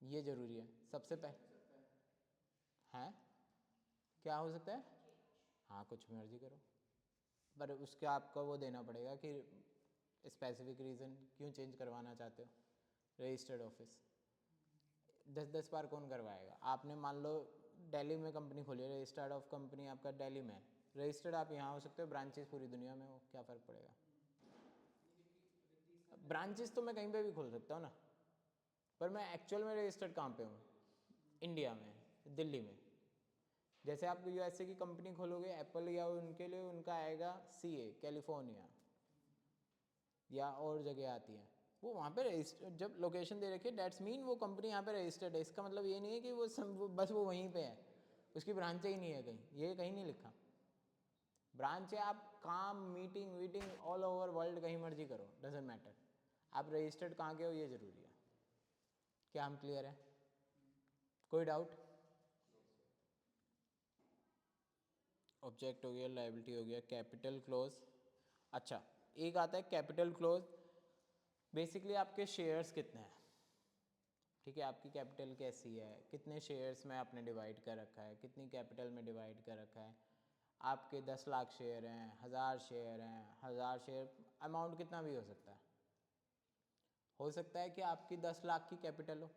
ये जरूरी है सबसे पहले। हैं क्या हो सकता है? हाँ, कुछ मर्जी करो, पर उसके आपको वो देना पड़ेगा कि स्पेसिफिक रीज़न क्यों चेंज करवाना चाहते हो। रजिस्टर्ड ऑफिस 10-10 बार कौन करवाएगा? आपने मान लो दिल्ली में कंपनी खोली है, रजिस्टर्ड ऑफ कंपनी आपका दिल्ली में, रजिस्टर्ड आप यहाँ हो सकते हो, ब्रांचेस पूरी दुनिया में हो, क्या फ़र्क पड़ेगा? ब्रांचेस तो मैं कहीं पे भी खोल सकता हूँ ना, पर मैं एक्चुअल में रजिस्टर्ड कहाँ पे हूँ? इंडिया में, दिल्ली में। जैसे आप यूएसए की कंपनी खोलोगे एप्पल, या उनके लिए उनका आएगा सीए, कैलिफोर्निया, या और जगह आती है, वो वहाँ पे रजिस्टर जब लोकेशन दे रखी है, डेट्स मीन वो कंपनी यहाँ पे रजिस्टर्ड है। इसका मतलब ये नहीं है कि वो बस वो वहीं पे है, उसकी ब्रांचें ही नहीं है कहीं, ये कहीं नहीं लिखा। ब्रांच है, आप काम मीटिंग वीटिंग ऑल ओवर वर्ल्ड कहीं मर्जी करो, डजेंट मैटर, आप रजिस्टर्ड कहाँ के हो ये ज़रूरी है। क्या हम क्लियर है? कोई डाउट? ऑब्जेक्ट हो गया, लायबिलिटी हो गया, कैपिटल क्लोज। अच्छा, एक आता है कैपिटल क्लोज, बेसिकली आपके शेयर्स कितने हैं। ठीक है, आपकी कैपिटल कैसी है, कितने शेयर्स में आपने डिवाइड कर रखा है, कितनी कैपिटल में डिवाइड कर रखा है। आपके 10 लाख शेयर हैं, 1000 शेयर हैं, 1000 शेयर अमाउंट कितना भी हो सकता है। हो सकता है कि आपकी 10 लाख की कैपिटल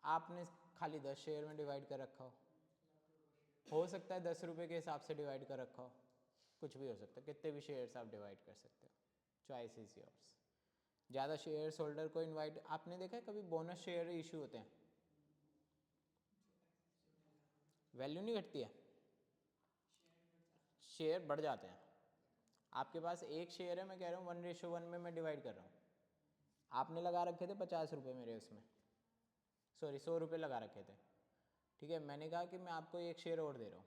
आपने खाली 10 शेयर में डिवाइड कर रखा हो सकता है 10 रुपये के हिसाब से डिवाइड कर रखा हो, कुछ भी हो सकता है, कितने भी शेयर्स आप डिवाइड कर सकते हो, चॉइस इज योर्स। ज़्यादा शेयर्स होल्डर को इनवाइट, आपने देखा है कभी बोनस शेयर इशू होते हैं, वैल्यू नहीं घटती है, शेयर बढ़ जाते हैं। आपके पास एक शेयर है, मैं कह रहा हूँ 1:1 में मैं डिवाइड कर रहा हूँ। आपने लगा रखे थे 50 रुपये मेरे उसमें, सॉरी 100 रुपये लगा रखे थे, ठीक है। मैंने कहा कि मैं आपको एक शेयर और दे रहा हूँ,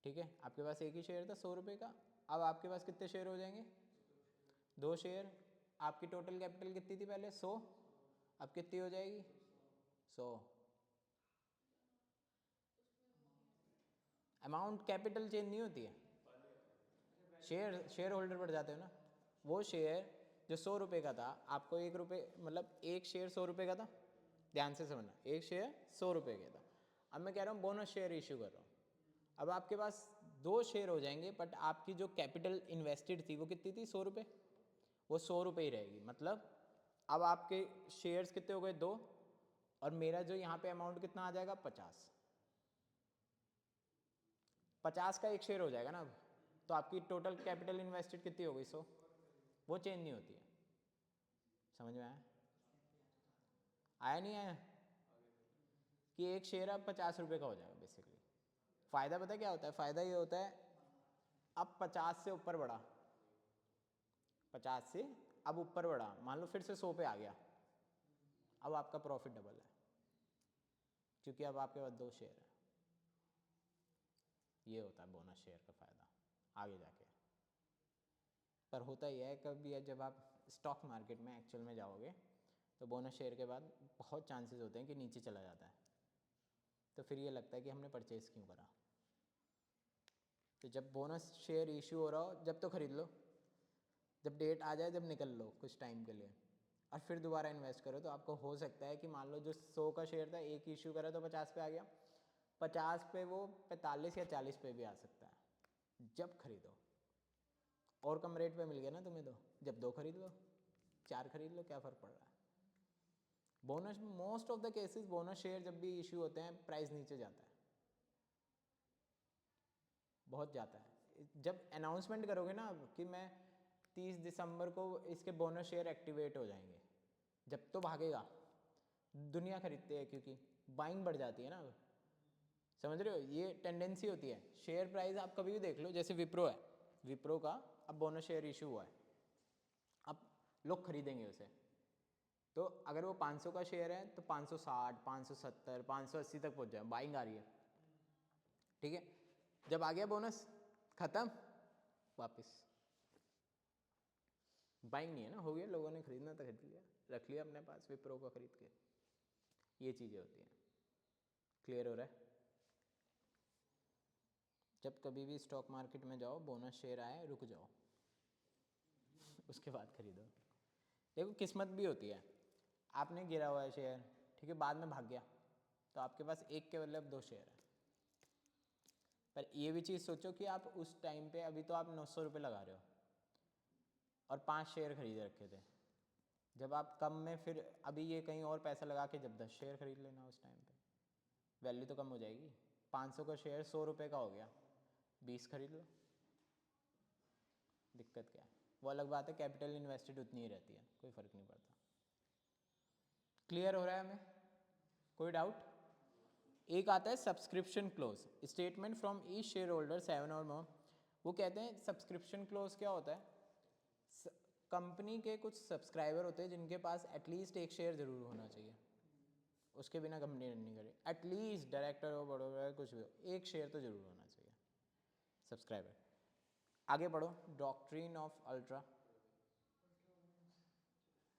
ठीक है। आपके पास एक ही शेयर था 100 रुपये का, अब आपके पास कितने शेयर हो जाएंगे? 2 शेयर। आपकी टोटल कैपिटल कितनी थी पहले? 100, अब कितनी हो जाएगी? 100। अमाउंट कैपिटल चेंज नहीं होती है, शेयर होल्डर बढ़ जाते हो ना। वो शेयर जो 100 रुपये का था, आपको 1 रुपये, मतलब एक शेयर 100 रुपये का था, ध्यान से समझना, एक शेयर 100 रुपये का था। अब मैं कह रहा हूँ बोनस शेयर इशू कर रहा हूँ, अब आपके पास 2 शेयर हो जाएंगे, बट आपकी जो कैपिटल इन्वेस्टेड थी वो कितनी थी? 100 रुपये, वो 100 रुपये ही रहेगी। मतलब अब आपके शेयर्स कितने हो गए? 2, और मेरा जो यहाँ पे अमाउंट कितना आ जाएगा? 50। 50 का एक शेयर हो जाएगा ना अब, तो आपकी टोटल कैपिटल इन्वेस्टेड कितनी हो गई? 100। वो चेंज नहीं होती है। समझ में आया? आया नहीं आया? कि एक शेयर अब 50 रुपये का हो जाएगा बेसिकली। फ़ायदा पता है क्या होता है? फ़ायदा ये होता है, अब 50 से ऊपर बढ़ा, 50 से अब ऊपर बढ़ा, मान लो फिर से 100 पे आ गया, अब आपका प्रॉफिट डबल है, क्योंकि अब आपके पास 2 शेयर है। ये होता है बोनस शेयर का फ़ायदा आगे जाके। पर होता यह है कभी जब आप स्टॉक मार्केट में एक्चुअल में जाओगे, तो बोनस शेयर के बाद बहुत चांसेस होते हैं कि नीचे चला जाता है, तो फिर ये लगता है कि हमने परचेज़ क्यों करा। तो जब बोनस शेयर इशू हो रहा हो, जब तो ख़रीद लो, जब डेट आ जाए जब निकल लो कुछ टाइम के लिए, और फिर दोबारा इन्वेस्ट करो। तो आपको हो सकता है कि मान लो जो 100 का शेयर था, एक इशू करा तो 50 पे आ गया, 50 पे वो 45 या 40 पे भी आ सकता है जब खरीदो। और कम रेट पे मिल गया ना तुम्हें, तो जब 2 खरीद लो, 4 खरीद लो, क्या फ़र्क पड़ रहा है। Bonus, most of the cases bonus share जब भी इशू होते हैं, प्राइस नीचे जाता है, बहुत जाता है। जब अनाउंसमेंट करोगे ना कि मैं 30 दिसंबर को इसके बोनस शेयर एक्टिवेट हो जाएंगे, जब तो भागेगा, दुनिया खरीदते हैं क्योंकि बाइंग बढ़ जाती है ना। अब समझ रहे हो, ये टेंडेंसी होती है। शेयर प्राइस आप कभी भी देख लो, जैसे विप्रो है, विप्रो का अब बोनस शेयर इशू हुआ है, अब लोग खरीदेंगे उसे। तो अगर वो 500 का शेयर है तो 560, 570, 580 तक पहुंच जाए, बाइंग आ रही है, ठीक है। जब आ गया बोनस, खत्म, वापस बाइंग नहीं है ना, हो गया, लोगों ने खरीदना तो खरीद लिया, रख लिया अपने पास विप्रो को खरीद के। ये चीज़ें होती हैं। क्लियर हो रहा है? जब कभी भी स्टॉक मार्केट में जाओ, बोनस शेयर आए, रुक जाओ उसके बाद खरीदो। देखो किस्मत भी होती है, आपने गिरा हुआ है शेयर, ठीक है, बाद में भाग गया, तो आपके पास एक के बदले अब 2 शेयर है। पर ये भी चीज़ सोचो कि आप उस टाइम पे, अभी तो आप 900 रुपये लगा रहे हो और 5 शेयर खरीद रखे थे, जब आप कम में, फिर अभी ये कहीं और पैसा लगा के जब 10 शेयर खरीद लेना, उस टाइम पे वैल्यू तो कम हो जाएगी। 500 का शेयर 100 रुपये का हो गया, 20 खरीद लो, दिक्कत क्या है। वो अलग बात है, कैपिटल इन्वेस्टेड उतनी ही रहती है, कोई फ़र्क नहीं पड़ता। क्लियर हो रहा है हमें? कोई डाउट? एक आता है subscription close, statement from each share holder 7 और मोर। वो कहते हैं सब्सक्रिप्शन क्लोज क्या होता है, कंपनी के कुछ सब्सक्राइबर होते हैं जिनके पास एटलीस्ट एक शेयर ज़रूर होना चाहिए, उसके बिना कंपनी रन नहीं करे। एटलीस्ट डायरेक्टर हो, बड़ो कुछ भी हो, एक शेयर तो ज़रूर होना चाहिए सब्सक्राइबर। आगे बढ़ो, doctrine of ultra,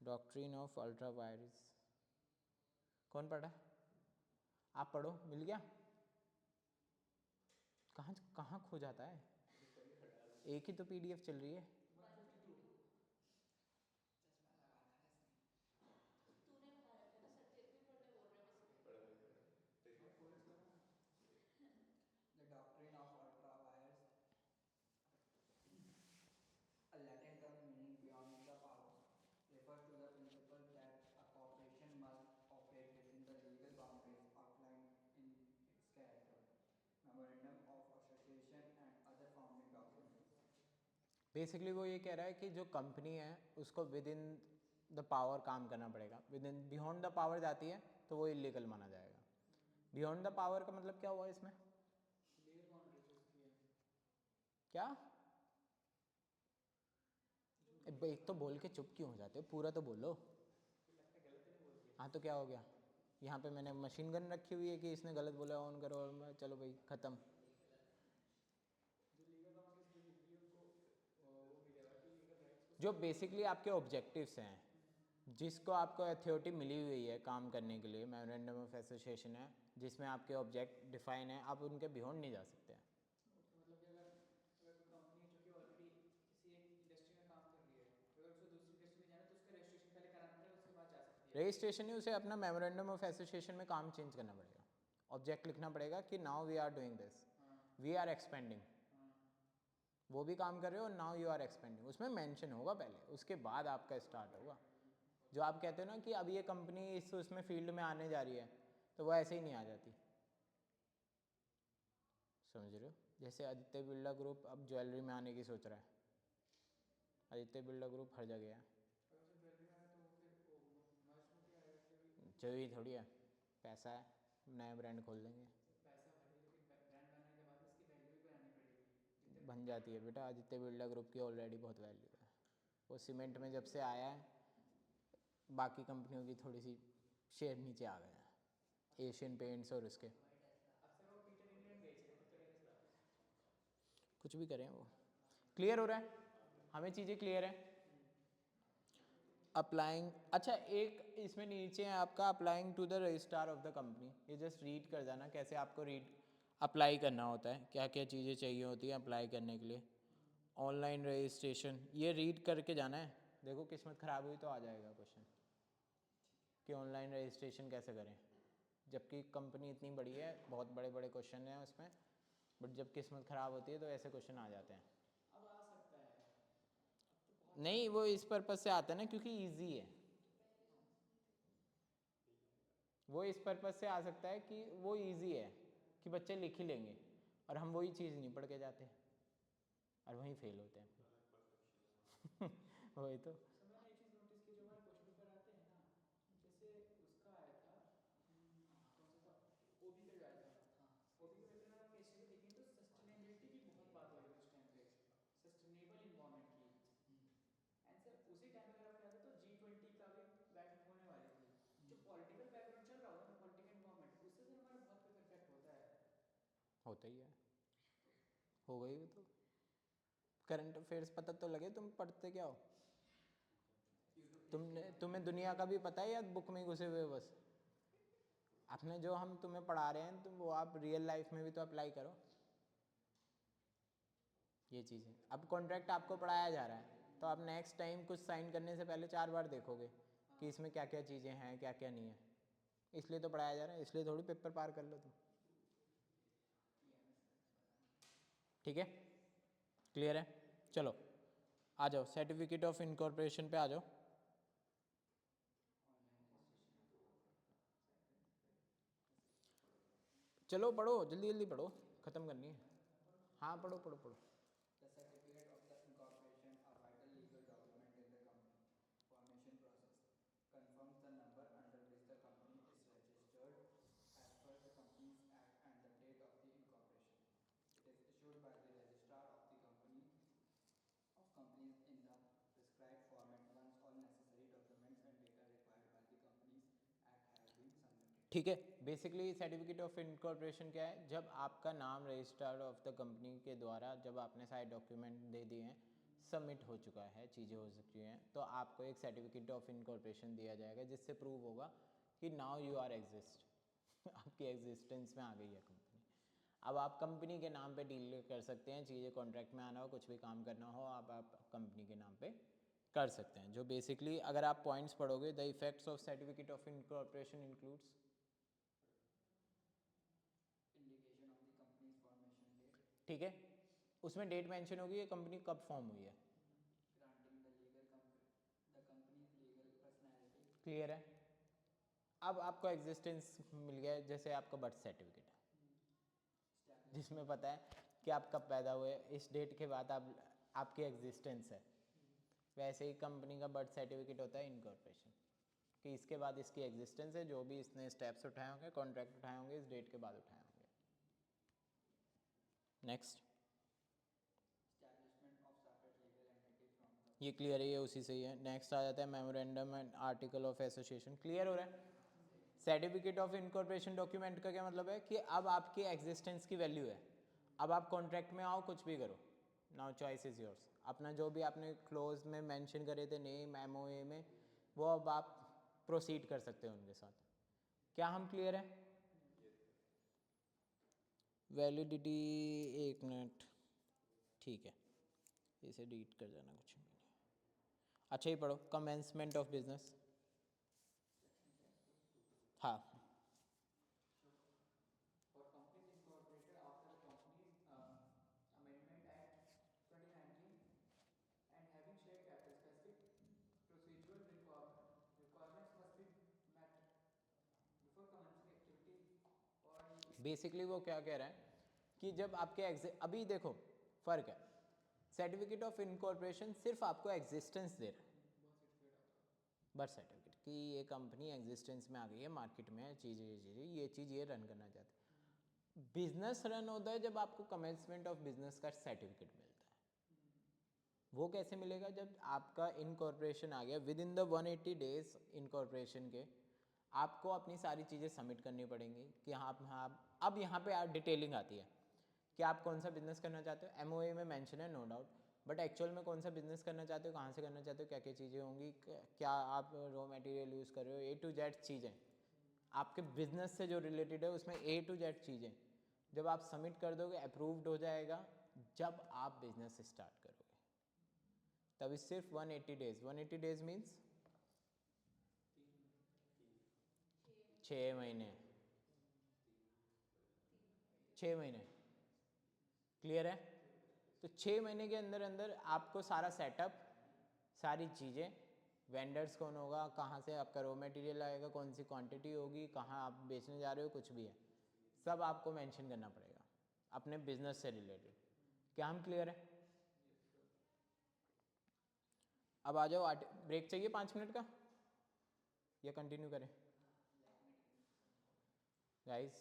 doctrine of ultra vires, कौन पढ़ा? आप पढ़ो, मिल गया? कहाँ कहाँ खो जाता है, एक ही तो PDF चल रही है। तूने बता रखा है ना, सत्य भी पढ़ने बोल रहा है basically. The doctrine of ultra wires, a Latin term meaning beyond the powers, refers to the principle that a corporation must operate within the legal boundaries outlined in its charter, memorandum of association, and other founding documents. Basically वो ये कह रहा है कि जो company है उसको with in the power काम करना पड़ेगा, with in, beyond the power जाती है तो वो इलीगल माना जाएगा। बियॉन्ड द पावर का मतलब क्या हुआ इसमें? Legal boundaries उसकी है। क्या? एक तो बोल के चुप क्यों हो जाते हो, पूरा तो बोलो। हाँ तो क्या हो गया, यहाँ पे मैंने मशीन गन रखी हुई है कि इसने गलत बोला ऑन करो और चलो भाई ख़त्म। जो बेसिकली आपके ऑब्जेक्टिव्स हैं, जिसको आपको अथॉरिटी मिली हुई है काम करने के लिए, मेमोरेंडम ऑफ एसोसिएशन है जिसमें आपके ऑब्जेक्ट डिफाइन है, आप उनके बियॉन्ड नहीं जा सकते हैं। मतलब कि अगर अगर कोई कंपनी जो कि ऑलरेडी किसी एक इंडस्ट्री में काम कर रही है, अगर उसको दूसरी इंडस्ट्री में जाना तो उसका रजिस्ट्रेशन पहले कराना पड़ेगा, उसके बाद जा सकती है। रजिस्ट्रेशन ही, उसे अपना मेमोरेंडम ऑफ एसोसिएशन में काम चेंज करना पड़ेगा, ऑब्जेक्ट लिखना पड़ेगा कि now we are doing this, we are expanding. वो भी काम कर रहे हो, नाउ यू आर एक्सपेंडिंग, उसमें मेंशन होगा पहले, उसके बाद आपका स्टार्ट होगा। जो आप कहते हो ना कि अब ये कंपनी इस उसमें फील्ड में आने जा रही है, तो वो ऐसे ही नहीं आ जाती, समझ रहे हो? जैसे आदित्य बिरला ग्रुप अब ज्वेलरी में आने की सोच रहा है, आदित्य बिरला ग्रुप हर जगह है, जरूरी थोड़ी है, पैसा है, नया ब्रांड खोल देंगे। पैसा भले, लेकिन ब्रांड बनने के बाद इसकी वैल्यू भी बनानी पड़ेगी। बन जाती है बेटा, आदित्य बिरला ग्रुप की ऑलरेडी बहुत वैल्यू है, वो सीमेंट में जब से आया है बाकी कंपनियों की थोड़ी सी शेयर नीचे आ गया है, एशियन पेंट्स और उसके। कुछ भी करें वो, क्लियर हो रहा है, हमें चीज़ें क्लियर है। अप्लाइंग, अच्छा एक इसमें नीचे है आपका applying to the registrar of the company, ये जस्ट रीड कर जाना कैसे आपको रीड अप्लाई करना होता है, क्या क्या चीज़ें चाहिए होती हैं अप्लाई करने के लिए। ऑनलाइन रजिस्ट्रेशन, ये रीड करके जाना है, देखो किस्मत ख़राब हुई तो आ जाएगा क्वेश्चन कि ऑनलाइन रजिस्ट्रेशन कैसे करें, जबकि कंपनी इतनी बड़ी है, बहुत बड़े बड़े क्वेश्चन हैं उसमें, बट जब किस्मत ख़राब होती है तो ऐसे क्वेश्चन आ जाते हैं। अब आ सकता है, नहीं वो इस पर्पज़ से आता है ना क्योंकि ईजी है, वो इस पर्पज़ से आ सकता है कि वो इजी है कि बच्चे लिख ही लेंगे, और हम वही चीज़ नहीं पढ़ के जाते और वहीं फेल होते हैं वही तो। सर मैंने एक चीज़ नोटिस की, जो हमारे क्वेश्चन पेपर आते हैं ना, जैसे उसका आया था कौन सा था, ओबी का जो आया था, ओबी के पेपर में आप कैसे भी देखें तो सस्टेनेबिलिटी की बहुत बात हो रही थी उस टाइम पे, सस्टेनेबल इन्वायरमेंट की। एंड सर उसी टाइम पे अगर आपको याद है तो G20 का भी बैठक होने वाली थी, जो पॉलिटिकल बैकग्राउंड चल रहा होता है ना, पॉलिटिकल इन्वायरमेंट, उससे सर हमारा बहुत पेपर इफेक्ट होता है। होता ही है, हो गई वो तो, करंट अफेयर्स पता तो लगे, तुम पढ़ते क्या हो, तुम्हें दुनिया का भी पता है या बुक में घुसे हुए बस? आपने जो हम तुम्हें पढ़ा रहे हैं तुम वो आप रियल लाइफ में भी तो अप्लाई करो ये चीज़ें। अब कॉन्ट्रैक्ट आपको पढ़ाया जा रहा है तो आप नेक्स्ट टाइम कुछ साइन करने से पहले 4 बार देखोगे कि इसमें क्या क्या चीज़ें हैं क्या क्या नहीं है, इसलिए तो पढ़ाया जा रहा है, इसलिए थोड़ी पेपर पार कर लो तुम। ठीक है, क्लियर है? चलो आ जाओ सर्टिफिकेट ऑफ इनकॉर्पोरेशन पे आ जाओ। चलो पढ़ो जल्दी जल्दी पढ़ो, ख़त्म करनी है। हाँ पढ़ो पढ़ो पढ़ो। The certificate of the incorporation, a vital legal document in the company formation process, confirms the number under which the company is registered as per the Companies Act and the date of the incorporation. It is issued by the registrar of the company of companies in the prescribed format once all necessary documents and data required by the Companies Act have been submitted. ठीक है, basically certificate of incorporation क्या है, जब आपका नाम registered of the company के द्वारा जब आपने सारे डॉक्यूमेंट दे दिए हैं, सबमिट हो चुका है, चीज़ें हो चुकी हैं, तो आपको एक सर्टिफिकेट ऑफ इनकॉर्पोरेशन दिया जाएगा जिससे प्रूव होगा कि नाउ यू आर एग्जिस्ट आपकी एग्जिस्टेंस में आ गई है कंपनी। अब आप कंपनी के नाम पे डील कर सकते हैं, चीज़ें कॉन्ट्रैक्ट में आना हो, कुछ भी काम करना हो, आप कंपनी के नाम पे कर सकते हैं। जो बेसिकली अगर आप पॉइंट्स पढ़ोगे, the effects of certificate of incorporation includes Indication of the company's formation date, ठीक है, उसमें डेट मेंशन होगी ये कंपनी कब फॉर्म हुई है, granting the company's legal personality. Clear है? अब आपको एग्जिस्टेंस मिल गया है, जैसे आपका बर्थ सर्टिफिकेट है जिसमें पता है कि आप कब पैदा हुए, इस डेट के बाद आपकी एग्जिस्टेंस है, वैसे ही कंपनी का बर्थ सर्टिफिकेट होता है इनकॉर्पोरेशन कि इसके बाद इसकी एग्जिस्टेंस है, जो भी इसने स्टेप्स उठाए होंगे, कॉन्ट्रैक्ट उठाए होंगे, इस डेट के बाद उठाए होंगे। नेक्स्ट ये क्लियर है, ये उसी से ही है। नेक्स्ट आ जाता है memorandum and article of association. Clear हो रहा है? सर्टिफिकेट ऑफ इनकॉर्पोरेशन डॉक्यूमेंट का क्या मतलब है कि अब आपकी एग्जिस्टेंस की वैल्यू है। अब आप कॉन्ट्रैक्ट में आओ, कुछ भी करो, नाउ चॉइस इज़ योर्स। अपना जो भी आपने क्लोज में मेंशन करे थे नेम एमओए में, वो अब आप प्रोसीड कर सकते हो उनके साथ। क्या हम क्लियर है? वैलिडिटी, एक मिनट, ठीक है, इसे डिलीट कर देना, कुछ भी नहीं। अच्छा ही पढ़ो, कमेंसमेंट ऑफ बिजनेस। हाँ, For companies incorporated after the Companies Amendment Act 2019 and having share capital, specific procedural requirements must be met before commencing activity or basically वो क्या कह रहा है कि जब आपके अभी देखो फ़र्क है, सर्टिफिकेट ऑफ इनकॉर्पोरेशन सिर्फ आपको एग्जिस्टेंस दे रहा है, बर्थ सर्टिफिकेट कि ये कंपनी एग्जिस्टेंस में आ गई है, मार्केट में है, चीज़ें ये चीज़ ये रन करना चाहते हैं। बिजनेस रन होता है जब आपको कमेंसमेंट ऑफ बिजनेस का सर्टिफिकेट मिलता है। वो कैसे मिलेगा? जब आपका इनकॉर्पोरेशन आ गया, with in the 180 days incorporation के आपको अपनी सारी चीज़ें सबमिट करनी पड़ेंगी कि हाँ अब यहाँ पे डिटेलिंग आती है कि आप कौन सा बिजनेस करना चाहते हो। एमओए में मेंशन है नो डाउट, बट एक्चुअल में कौन सा बिजनेस करना चाहते हो, कहाँ से करना चाहते हो, क्या क्या चीज़ें होंगी, क्या आप रॉ मटेरियल यूज़ कर रहे हो, ए टू जेड चीज़ें आपके बिजनेस से जो रिलेटेड है उसमें ए टू जेड चीज़ें जब आप सबमिट कर दोगे अप्रूव्ड हो जाएगा। जब आप बिजनेस स्टार्ट करोगे तभी सिर्फ 180 डेज, 180 डेज मीन्स 6 महीने, 6 महीने। क्लियर है? तो 6 महीने के अंदर अंदर आपको सारा सेटअप, सारी चीज़ें, वेंडर्स कौन होगा, कहाँ से आपका रॉ मटेरियल आएगा, कौन सी क्वांटिटी होगी, कहाँ आप बेचने जा रहे हो, कुछ भी है सब आपको मेंशन करना पड़ेगा अपने बिजनेस से रिलेटेड। क्या हम क्लियर है? अब आ जाओ, ब्रेक चाहिए 5 मिनट का या कंटिन्यू करें गाइस?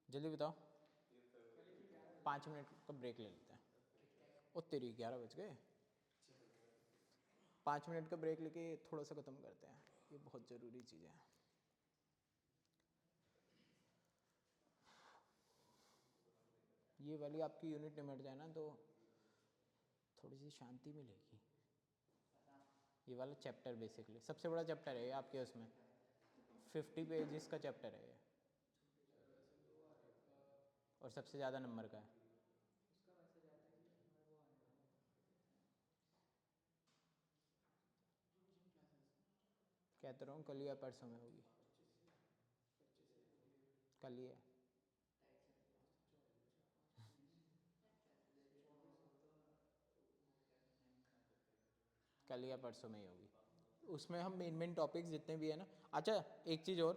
जल्दी बताओ, 5 मिनट का ब्रेक ले लेते हैं। ओ तेरी 11 बज गए, 5 मिनट का ब्रेक लेके थोड़ा सा ख़त्म करते हैं, ये बहुत ज़रूरी चीज़ है। ये वाली आपकी यूनिट निमट जाए ना तो थोड़ी सी शांति मिलेगी। ये वाला चैप्टर बेसिकली सबसे बड़ा चैप्टर है ये आपके, उसमें 50 पेजेस का चैप्टर है ये और सबसे ज़्यादा नंबर का है। उसका मैसेज आता है कि हमारा वो आने वाला है। कहता रहा हूँ कल या परसों में होगी, कल ही है। कल या परसों में ही होगी, उसमें हम मेन टॉपिक्स जितने भी है ना। अच्छा एक चीज़ और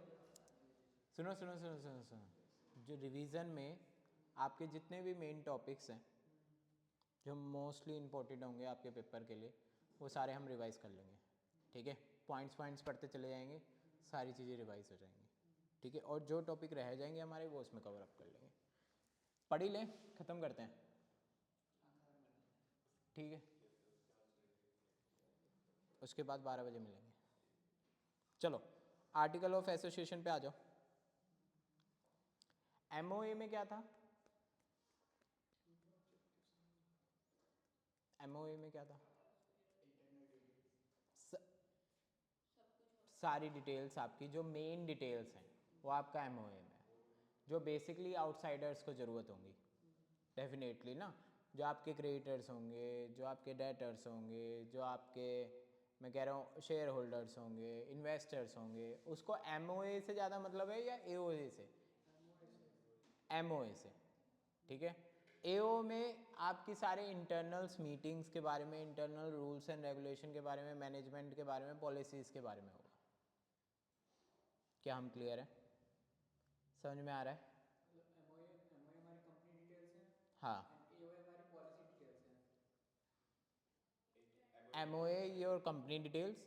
सुनो सुनो सुनो सुनो सुनो, जो रिवीजन में आपके जितने भी मेन टॉपिक्स हैं जो मोस्टली इम्पोर्टेंट होंगे आपके पेपर के लिए, वो सारे हम रिवाइज कर लेंगे, ठीक है? पॉइंट्स पॉइंट्स पढ़ते चले जाएंगे, सारी चीज़ें रिवाइज हो जाएंगी, ठीक है? और जो टॉपिक रह जाएंगे हमारे वो उसमें कवर अप कर लेंगे। पढ़ ही लें, ख़त्म करते हैं, ठीक है? उसके बाद 12 बजे मिलेंगे। चलो आर्टिकल ऑफ एसोसिएशन पे आ जाओ। एमओए में क्या था? एमओए में क्या था? सारी डिटेल्स आपकी जो मेन डिटेल्स हैं वो आपका एमओए में है, जो बेसिकली आउटसाइडर्स को ज़रूरत होंगी डेफिनेटली ना, जो आपके क्रेडिटर्स होंगे, जो आपके डेटर्स होंगे, जो आपके मैं कह रहा हूँ शेयर होल्डर्स होंगे, इन्वेस्टर्स होंगे, उसको एमओए से ज़्यादा मतलब है या एओए से? एमओए से, ठीक है? एओ में आपकी सारे इंटरनल्स मीटिंग्स के बारे में, इंटरनल रूल्स एंड रेगुलेशन के बारे में, मैनेजमेंट के बारे में, पॉलिसीज़ के बारे में होगा। क्या हम क्लियर है? समझ में आ रहा है? एमओए हमारी कंपनी डिटेल्स हैं हाँ, एंड एओए हमारी पॉलिसी डिटेल्स हैं। MOA your company details,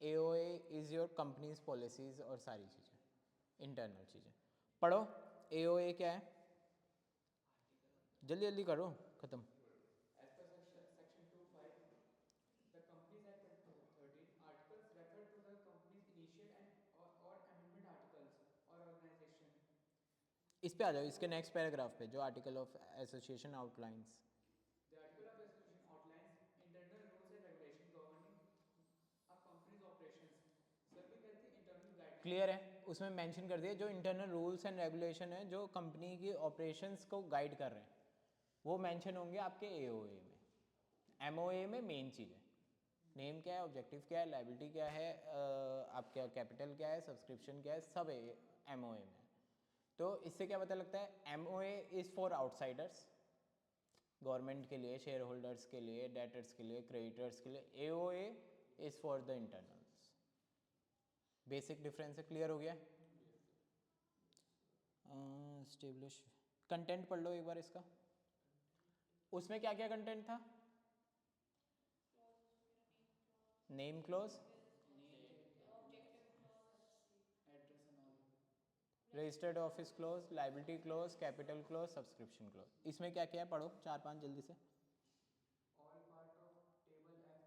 AOA is your companies policies और सारी चीज़ें इंटरनल चीज़ें। पढ़ो एओए क्या है, जल्दी जल्दी करो ख़त्म। As per section 2 इस पे आ जाओ, इसके नेक्स्ट पैराग्राफ पे जो article of association outlines. The article of association outlines internal rules and regulation governing a company's operations, serving as the internal guidelines. Clear है, उसमें मेंशन कर दिया जो इंटरनल रूल्स एंड रेगुलेशन है जो कंपनी की ऑपरेशंस को गाइड कर रहे हैं, वो मेंशन होंगे आपके एओए में। एमओए में मेन चीज़ है, नेम क्या है, ऑब्जेक्टिव क्या है, लाइबिलिटी क्या है, आपका कैपिटल क्या है, सब्सक्रिप्शन क्या है, सब एमओए में। तो इससे क्या पता लगता है, MOA is for outsiders, government के लिए, शेयर होल्डर्स के लिए, डेटर्स के लिए, क्रेडिटर्स के लिए। AOA is for the internals. Basic difference है, क्लियर हो गया? स्टेब्लिश कंटेंट पढ़ लो एक बार इसका। उसमें क्या क्या कंटेंट था? Name close, Address and all. Registered office close, liability close, capital close, subscription close. इसमें क्या क्या है पढ़ो, 4-5 जल्दी से। All part of table F is not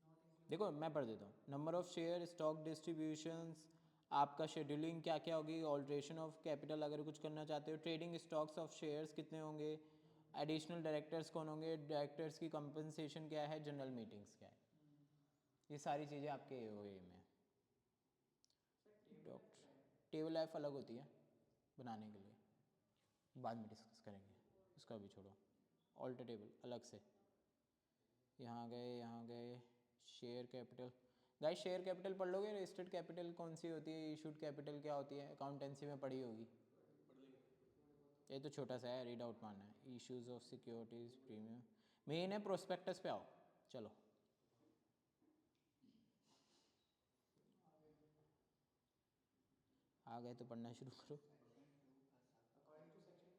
included. देखो मैं पढ़ देता हूँ। Number of share, stock distributions, आपका शेड्यूलिंग क्या क्या होगी, ऑल्ट्रेशन ऑफ कैपिटल अगर कुछ करना चाहते हो, ट्रेडिंग स्टॉक्स ऑफ शेयर्स कितने होंगे, एडिशनल डायरेक्टर्स कौन होंगे, डायरेक्टर्स की कंपनसेशन क्या है, जनरल मीटिंग्स क्या है, ये सारी चीज़ें आपके एओए में। डॉक्टर टेबल एफ अलग होती है बनाने के लिए, बाद में डिस्कस करेंगे, उसका भी छोड़ो। ऑल्टर टेबल अलग से, यहाँ गए share capital. Guys share capital पढ़ लोगे, रजिस्टर्ड कैपिटल कौन सी होती है, इशूड कैपिटल क्या होती है, अकाउंटेंसी में पढ़ी होगी। ये तो छोटा सा है, रीड आउट मारना है। Issues of securities premium, main है प्रोस्पेक्टस पे आओ। चलो आ गए तो पढ़ना शुरू करो। According to section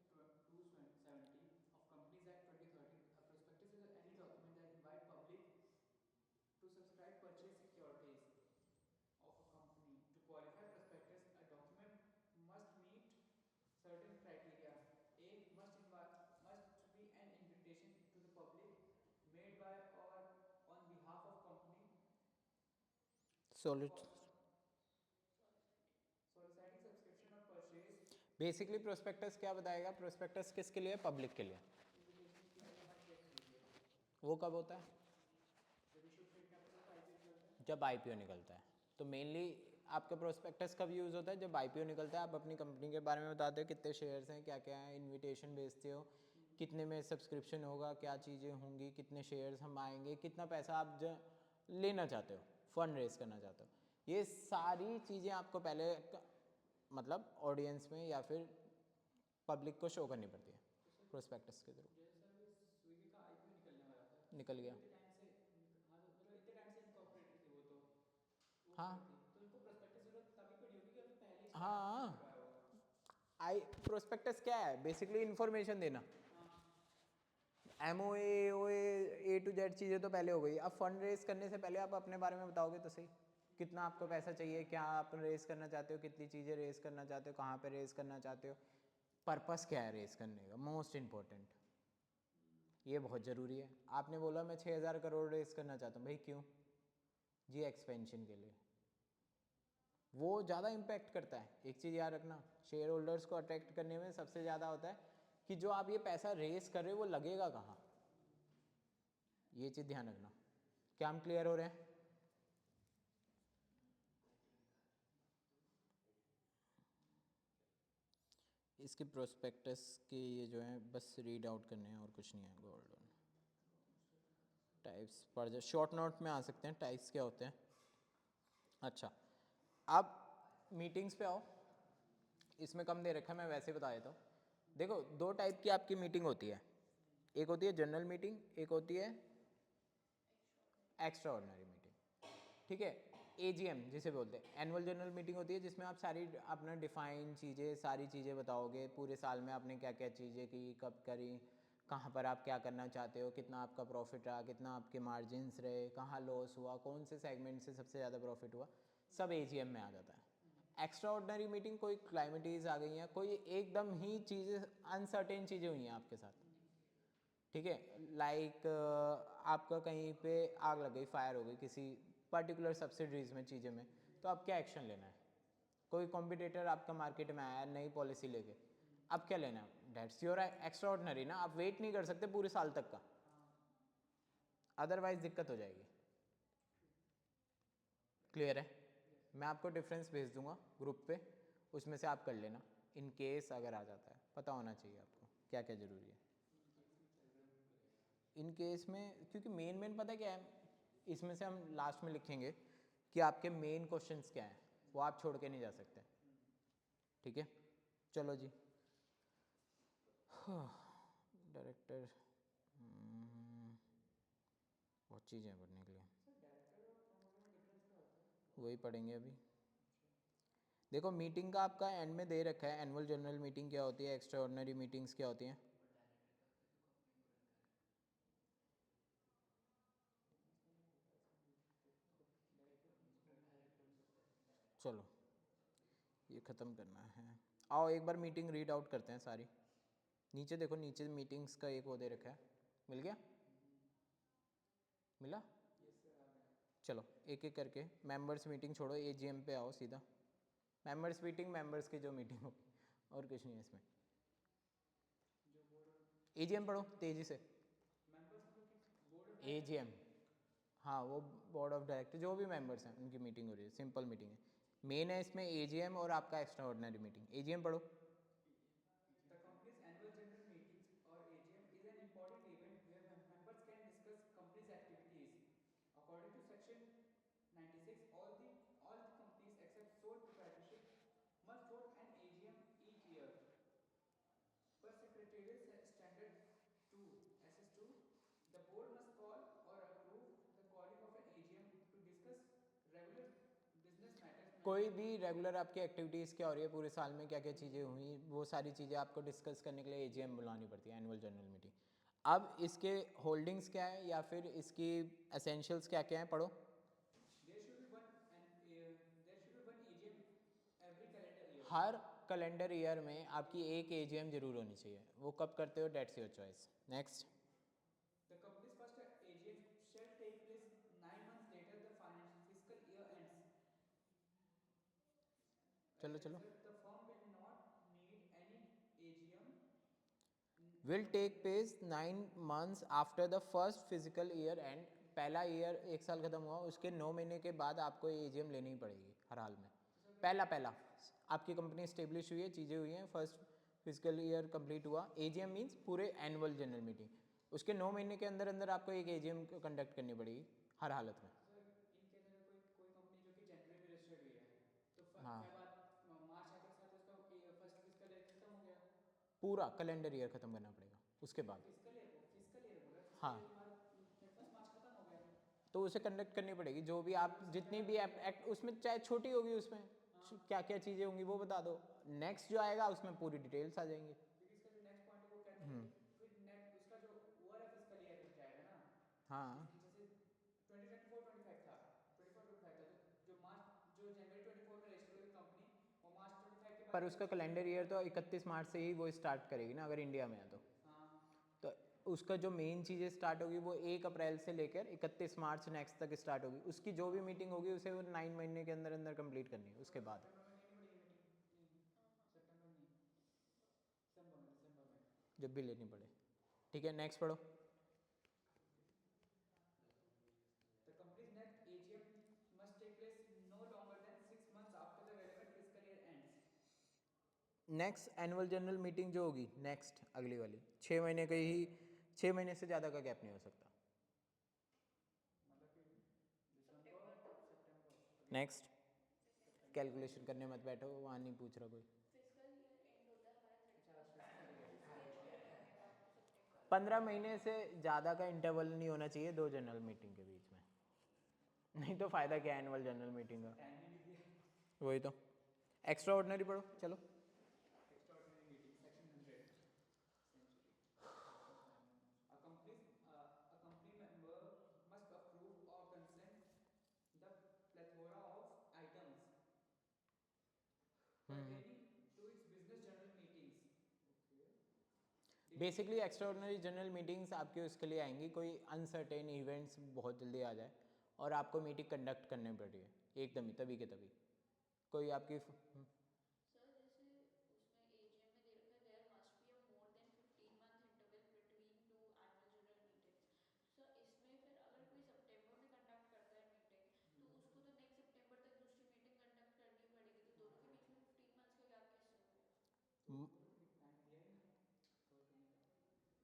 270 of Companies Act 2013, a prospectus is any document that invite public to subscribe purchase securities of a company. To qualify prospectus, a document must meet certain criteria. A must be an invitation to the public made by or on behalf of company solid soliciting subscription or purchase. Basically prospectus क्या बताएगा, prospectus किसके लिए, public के लिए। Invitation के लिए हर share खरीदिए वो कब होता है, जब इशू शेयर कैपिटल का आईपीओ निकलता है। जब आईपीओ निकलता है। तो मेनली आपका प्रोस्पेक्टस कब यूज़ होता है, जब आईपीओ निकलता है। आप अपनी कंपनी के बारे में बताते हो, कितने शेयर्स हैं, क्या क्या है, इनविटेशन भेजते हो, कितने में सब्सक्रिप्शन होगा, क्या चीज़ें होंगी, कितने शेयर्स हम आएंगे, कितना पैसा आप लेना चाहते हो, फंड रेज करना चाहते हो। ये सारी चीज़ें आपको पहले मतलब ऑडियंस में या फिर पब्लिक को शो करनी पड़ती है प्रोस्पेक्टस के थ्रू। जैसे सर अभी स्विगी का आईपीओ निकलने वाला था, निकल गया। इतने टाइम से, हाँ तो मतलब इतने टाइम से इनकॉर्पोरेटेड थी वो हाँ थी, तो उनको प्रोस्पेक्टस जरूरत तभी पड़ी होगी कि अभी पहले ही हाँ, करवाया होगा। आई प्रोस्पेक्टस क्या है, बेसिकली इन्फॉर्मेशन देना। एमओए ए टू जेड चीज़ें तो पहले हो गई। अब फंड रेज करने से पहले आप अपने बारे में बताओगे तो सही, कितना आपको पैसा चाहिए, क्या आप रेज करना चाहते हो, कितनी चीज़ें रेज करना चाहते हो, कहाँ पे रेज करना चाहते हो, पर्पस क्या है रेज करने का, मोस्ट इम्पोर्टेंट, ये बहुत ज़रूरी है। आपने बोला मैं 6,000 करोड़ रेज करना चाहता हूँ, भाई क्यों जी, एक्सपेंशन के लिए। वो ज़्यादा इम्पैक्ट करता है। एक चीज़ याद रखना, शेयर होल्डर्स को अट्रैक्ट करने में सबसे ज़्यादा होता है कि जो आप ये पैसा रेस कर रहे हो वो लगेगा कहाँ, ये चीज़ ध्यान रखना। क्या हम क्लियर हो रहे हैं? इसके प्रोस्पेक्टस के ये जो है बस रीड आउट करने हैं और कुछ नहीं है। गोल्डन टाइप्स पढ़ जाए, शॉर्ट नोट में आ सकते हैं टाइप्स क्या होते हैं। अच्छा, अब मीटिंग्स पे आओ। इसमें कम दे रखा है, मैं वैसे बता देता हूँ। देखो, दो टाइप की आपकी मीटिंग होती है, एक होती है जनरल मीटिंग, एक होती है एक्स्ट्रा ऑर्डिनरी मीटिंग। ठीक है, एजीएम जिसे बोलते हैं, एनुअल जनरल मीटिंग होती है जिसमें आप सारी अपना डिफाइन चीज़ें, सारी चीज़ें बताओगे, पूरे साल में आपने क्या क्या चीज़ें की, कब करी, कहाँ पर आप क्या करना चाहते हो, कितना आपका प्रॉफिट रहा, कितना आपके मार्जिन्स रहे, कहाँ लॉस हुआ, कौन से सेगमेंट से सबसे ज़्यादा प्रॉफिट हुआ, सब एजीएम में आ जाता है। एक्स्ट्रा ऑर्डिनरी मीटिंग, कोई क्लाइमेटीज़ आ गई हैं, कोई एकदम ही चीज़ें अनसर्टेन चीज़ें हुई हैं आपके साथ, ठीक है, लाइक आपका कहीं पे आग लग गई, फायर हो गई किसी पर्टिकुलर सब्सिडरीज में, चीज़ें में, तो आप क्या एक्शन लेना है। कोई कॉम्पिटिटर आपका मार्केट में आया नई पॉलिसी लेके, अब क्या लेना है, डेट्स योर एक्स्ट्रा ऑर्डिनरी ना, आप वेट नहीं कर सकते पूरे साल तक का, अदरवाइज दिक्कत हो जाएगी। क्लियर है? मैं आपको डिफरेंस भेज दूंगा ग्रुप पे, उसमें से आप कर लेना इन केस अगर आ जाता है, पता होना चाहिए आपको क्या क्या ज़रूरी है इन केस में, क्योंकि मेन पता क्या है, इसमें से हम लास्ट में लिखेंगे कि आपके मेन क्वेश्चंस क्या हैं, वो आप छोड़ के नहीं जा सकते। ठीक है, चलो जी। डायरेक्टर बहुत चीज़ें हैं पढ़ने के लिए, वही पढ़ेंगे अभी। देखो मीटिंग का आपका एंड में दे रखा है, एनुअल जनरल मीटिंग क्या होती है, एक्स्ट्रा ऑर्डिनरी मीटिंग्स क्या होती हैं। चलो ये ख़त्म करना है, आओ एक बार मीटिंग रीड आउट करते हैं सारी। नीचे देखो, नीचे मीटिंग्स का एक वो दे रखा है, मिल गया? मिला? चलो एक एक करके, मेंबर्स मीटिंग छोड़ो, एजीएम पे आओ सीधा। मेंबर्स मीटिंग मेंबर्स की जो मीटिंग होगी, और कुछ नहीं है इसमें। एजीएम पढ़ो तेजी से। एजीएम, हाँ वो बोर्ड ऑफ डायरेक्टर जो भी मेंबर्स हैं उनकी मीटिंग हो रही है, सिंपल मीटिंग है। मेन है इसमें एजीएम और आपका एक्स्ट्रा ऑर्डिनरी मीटिंग। एजीएम पढ़ो। The company's annual general meetings or AGM is an important event where members can discuss company's activities. According to section 96, all the companies except sole proprietorship must hold an AGM each year. Per Secretarial Standard 2 SS2, the board must call or approve the calling of an AGM to discuss regular business matters. कोई भी regular आपकी activities क्या हो रही है पूरे साल में, क्या क्या चीज़ें हुई, वो सारी चीज़ें आपको डिस्कस करने के लिए एजीएम बुलानी पड़ती है, एनुअल जनरल मीटिंग। अब इसके होल्डिंग्स क्या है या फिर इसकी एसेंशियल्स क्या क्या हैं, पढ़ो। There should be one AGM every calendar year. Her calendar year में आपकी एक एजीएम जरूर होनी चाहिए, वो कब करते हो that's your choice. Next. The company's first AGM shall take place 9 months later the financial fiscal year ends. चलो As a चलो। result, the firm will not need any AGM. Will take place 9 months after the first physical year end, पहला year एक साल खत्म हुआ उसके 9 महीने के बाद आपको एजीएम लेनी ही पड़ेगी हर हाल में। पहला आपकी कंपनी स्टेब्लिश हुई है, चीज़ें हुई हैं, फर्स्ट फिजिकल ईयर कंप्लीट हुआ, एजीएम मींस पूरे एनुअल जनरल मीटिंग, उसके 9 महीने के अंदर अंदर आपको एक एजीएम कंडक्ट करनी पड़ेगी हर हालत में। सर इन केस अगर कोई कंपनी जो कि जनवरी में रजिस्टर्ड हुई है तो हाँ, मार्च आते के साथ उसका फर्स्ट फिजिकल ईयर खत्म हो गया। पूरा कैलेंडर ईयर ख़त्म करना पड़ेगा उसके बाद। फिजिकल ईयर बोला फिजिकल हाँ, ईयर हमारा 31 मार्च खत्म हो गया। तो उसे कंडक्ट करनी पड़ेगी, जो भी आप जितनी भी एक्ट उसमें चाहे छोटी होगी, उसमें क्या क्या चीज़ें होंगी वो बता दो, नेक्स्ट जो आएगा उसमें पूरी डिटेल्स आ जाएंगी। क्योंकि इसका जो नेक्स्ट पॉइंट है वो कहता है कि फिर नेट उसका जो ओवर है फिजिकल ईयर बन जाएगा ना। हाँ, जैसे 2024-25 था, 24-25 था, तो जो जनवरी 24 में रजिस्टर हुई कंपनी वो मार्च 25 के बाद पर उसका कैलेंडर ईयर तो 31 मार्च से ही वो स्टार्ट करेगी ना, अगर इंडिया में है हाँ तो उसका जो मेन चीज़ें स्टार्ट होगी वो 1 अप्रैल से लेकर 31 मार्च नेक्स्ट तक स्टार्ट होगी, उसकी जो भी मीटिंग होगी उसे वो 9 महीने के अंदर अंदर कंप्लीट करनी है उसके बाद। सितंबर में लेनी पड़ेगी मीटिंग नहीं सितंबर नहीं दिसंबर में जब भी लेनी पड़े। ठीक है, नेक्स्ट पढ़ो। The company's next AGM must take place no longer than 6 months after the relevant fiscal year ends. Next annual general meeting जो होगी नेक्स्ट अगली वाली 6 महीने का ही, 6 महीने से ज़्यादा का गैप नहीं हो सकता। मतलब कि सितंबर नेक्स्ट, कैलकुलेशन करने मत बैठो, वहाँ नहीं पूछ रहा कोई। फिजिकल ईयर एंड होता है हमारा 31 सितंबर। 15 महीने से ज़्यादा का इंटरवल नहीं होना चाहिए दो जनरल मीटिंग के बीच में, नहीं तो फ़ायदा क्या है एनुअल जनरल मीटिंग का। टाइम ही नहीं दिया। वही तो। एक्स्ट्रा ऑर्डिनरी पढ़ो चलो। Extraordinary meeting, section 100. Century. A company member must approve or consent the plethora of items pertaining to its business general meetings. Okay. Basically extra ordinary general meetings आपके उसके लिए आएंगी, कोई अनसर्टेन इवेंट्स बहुत जल्दी आ जाए और आपको मीटिंग कंडक्ट करनी पड़ रही है एकदम ही तभी के तभी, कोई आपकी सर जैसे उसमें एजीएम में दे रखा है there must be a more than 15 month interval between two annual general meetings. Sir इसमें फिर अगर कोई सितंबर में कंडक्ट करता है मीटिंग तो उसको तो नेक्स्ट सितंबर तक दूसरी मीटिंग कंडक्ट करनी ही पड़ेगी, तो दोनों के बीच में 15 मंथ्स का गैप कैसे हो गया? टाइम दिया ही नहीं तो तुम्हें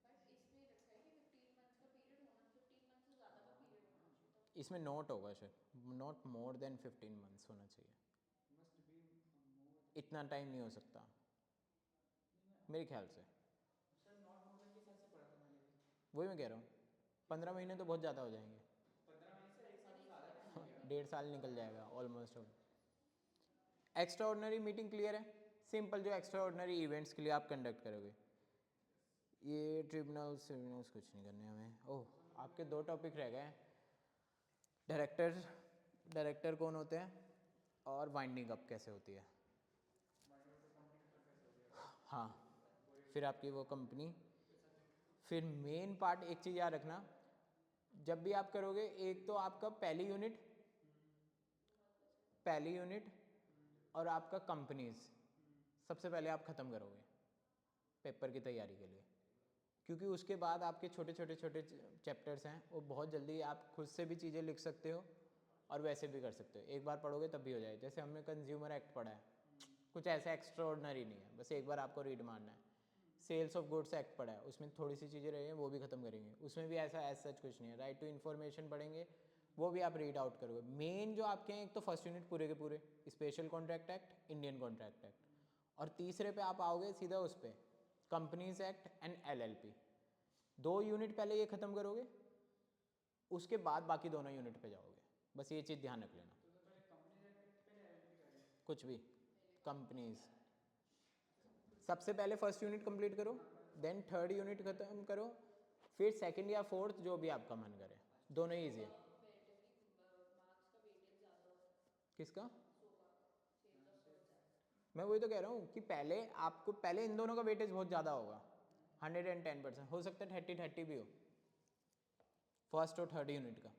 बट इसमें रखा है कि 15 मंथ्स का पीरियड होना, 15 मंथ से ज़्यादा का पीरियड होना चाहिए था। इसमें नोट होगा शायद, नॉट मोर देन 15 मंथ्स होना चाहिए, मस्ट बी मोर इतना टाइम नहीं हो सकता मेरे ख्याल से। सर नॉट मोर देन के हिसाब से पढ़ा था मैंने भी। वही मैं कह रहा हूँ, 15 महीने तो बहुत ज़्यादा हो जाएंगे। 15 महीने से 1 साल से ज़्यादा टाइम हो गया। 1.5 साल निकल जाएगा almost. Extra ordinary meeting clear है, सिंपल जो एक्स्ट्रा ऑर्डनरी इवेंट्स के लिए आप कंडक्ट करोगे। ये ट्रिब्यूनल्स ट्रिब्यूनल्स कुछ नहीं करने हमें। ओह आपके 2 टॉपिक रह गए, डायरेक्टर कौन होते हैं और वाइंडिंग अप कैसे होती है। हाँ फिर आपकी वो कंपनी, फिर मेन पार्ट एक चीज़ याद रखना, जब भी आप करोगे एक तो आपका पहली यूनिट और आपका कंपनीज सबसे पहले आप ख़त्म करोगे पेपर की तैयारी के लिए, क्योंकि उसके बाद आपके छोटे छोटे चैप्टर्स हैं, वो बहुत जल्दी आप खुद से भी चीज़ें लिख सकते हो और वैसे भी कर सकते हो, एक बार पढ़ोगे तब भी हो जाए। जैसे हमने कंज्यूमर एक्ट पढ़ा है, कुछ ऐसा एक्स्ट्रा ऑर्डिनरी नहीं है, बस एक बार आपको रीड मारना है। सेल्स ऑफ गुड्स एक्ट पढ़ा है, उसमें थोड़ी सी चीज़ें रही हैं वो भी ख़त्म करेंगे, उसमें भी ऐसा एज सच कुछ नहीं है। राइट टू इन्फॉर्मेशन पढ़ेंगे, वो भी आप रीड आउट करोगे। मेन जो आपके हैं, एक तो फर्स्ट यूनिट पूरे के पूरे special contract act, Indian contract act, और तीसरे पे आप आओगे सीधा उस पर companies act and LLP। 2 unit पहले ये ख़त्म करोगे, उसके बाद बाकी दोनों यूनिट पे जाओगे, बस ये चीज़ ध्यान रख लेना। तो पहले कंपनी पहले LLP करें। कुछ भी कंपनीज सबसे पहले फर्स्ट यूनिट कंप्लीट करो, देन 3rd यूनिट खत्म करो, फिर 2nd या 4th जो भी आपका मन करे, दोनों ईजी है। मार्क्स का वेटेज ज़्यादा होता है किसका? सोगा, सेल्स ऑफ गुड्स एक्ट। मैं वही तो कह रहा हूँ कि पहले आपको पहले इन दोनों का वेटेज बहुत ज़्यादा होगा, 110%, हो सकता है 30-30 भी हो फर्स्ट और 3rd यूनिट का,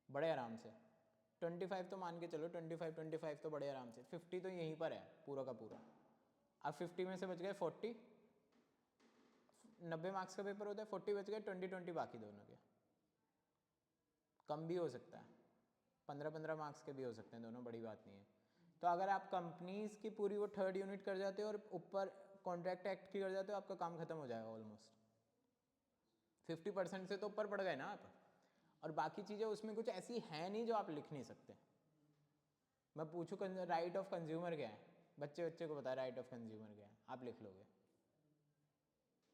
बड़े आराम से। 25 तो मान के चलो, 25 तो बड़े आराम से, 50 तो यहीं पर है पूरा का पूरा। अब 50 में से बच गए 40, 90 मार्क्स का पेपर होता है, 40 बच गए, 20 बाकी दोनों के। कम भी हो सकता है, 15 मार्क्स के भी हो सकते हैं दोनों, बड़ी बात नहीं है। तो अगर आप कंपनीज की पूरी वो 3rd यूनिट कर जाते हो और ऊपर कॉन्ट्रैक्ट एक्ट की कर जाते हो, आपका काम खत्म हो जाएगा ऑलमोस्ट। 50% से तो ऊपर पड़ गए ना आप, और बाकी चीज़ें उसमें कुछ ऐसी हैं नहीं जो आप लिख नहीं सकते। मैं पूछूँ राइट ऑफ कंज्यूमर क्या है, बच्चे को पता है राइट ऑफ कंज्यूमर क्या है, आप लिख लोगे,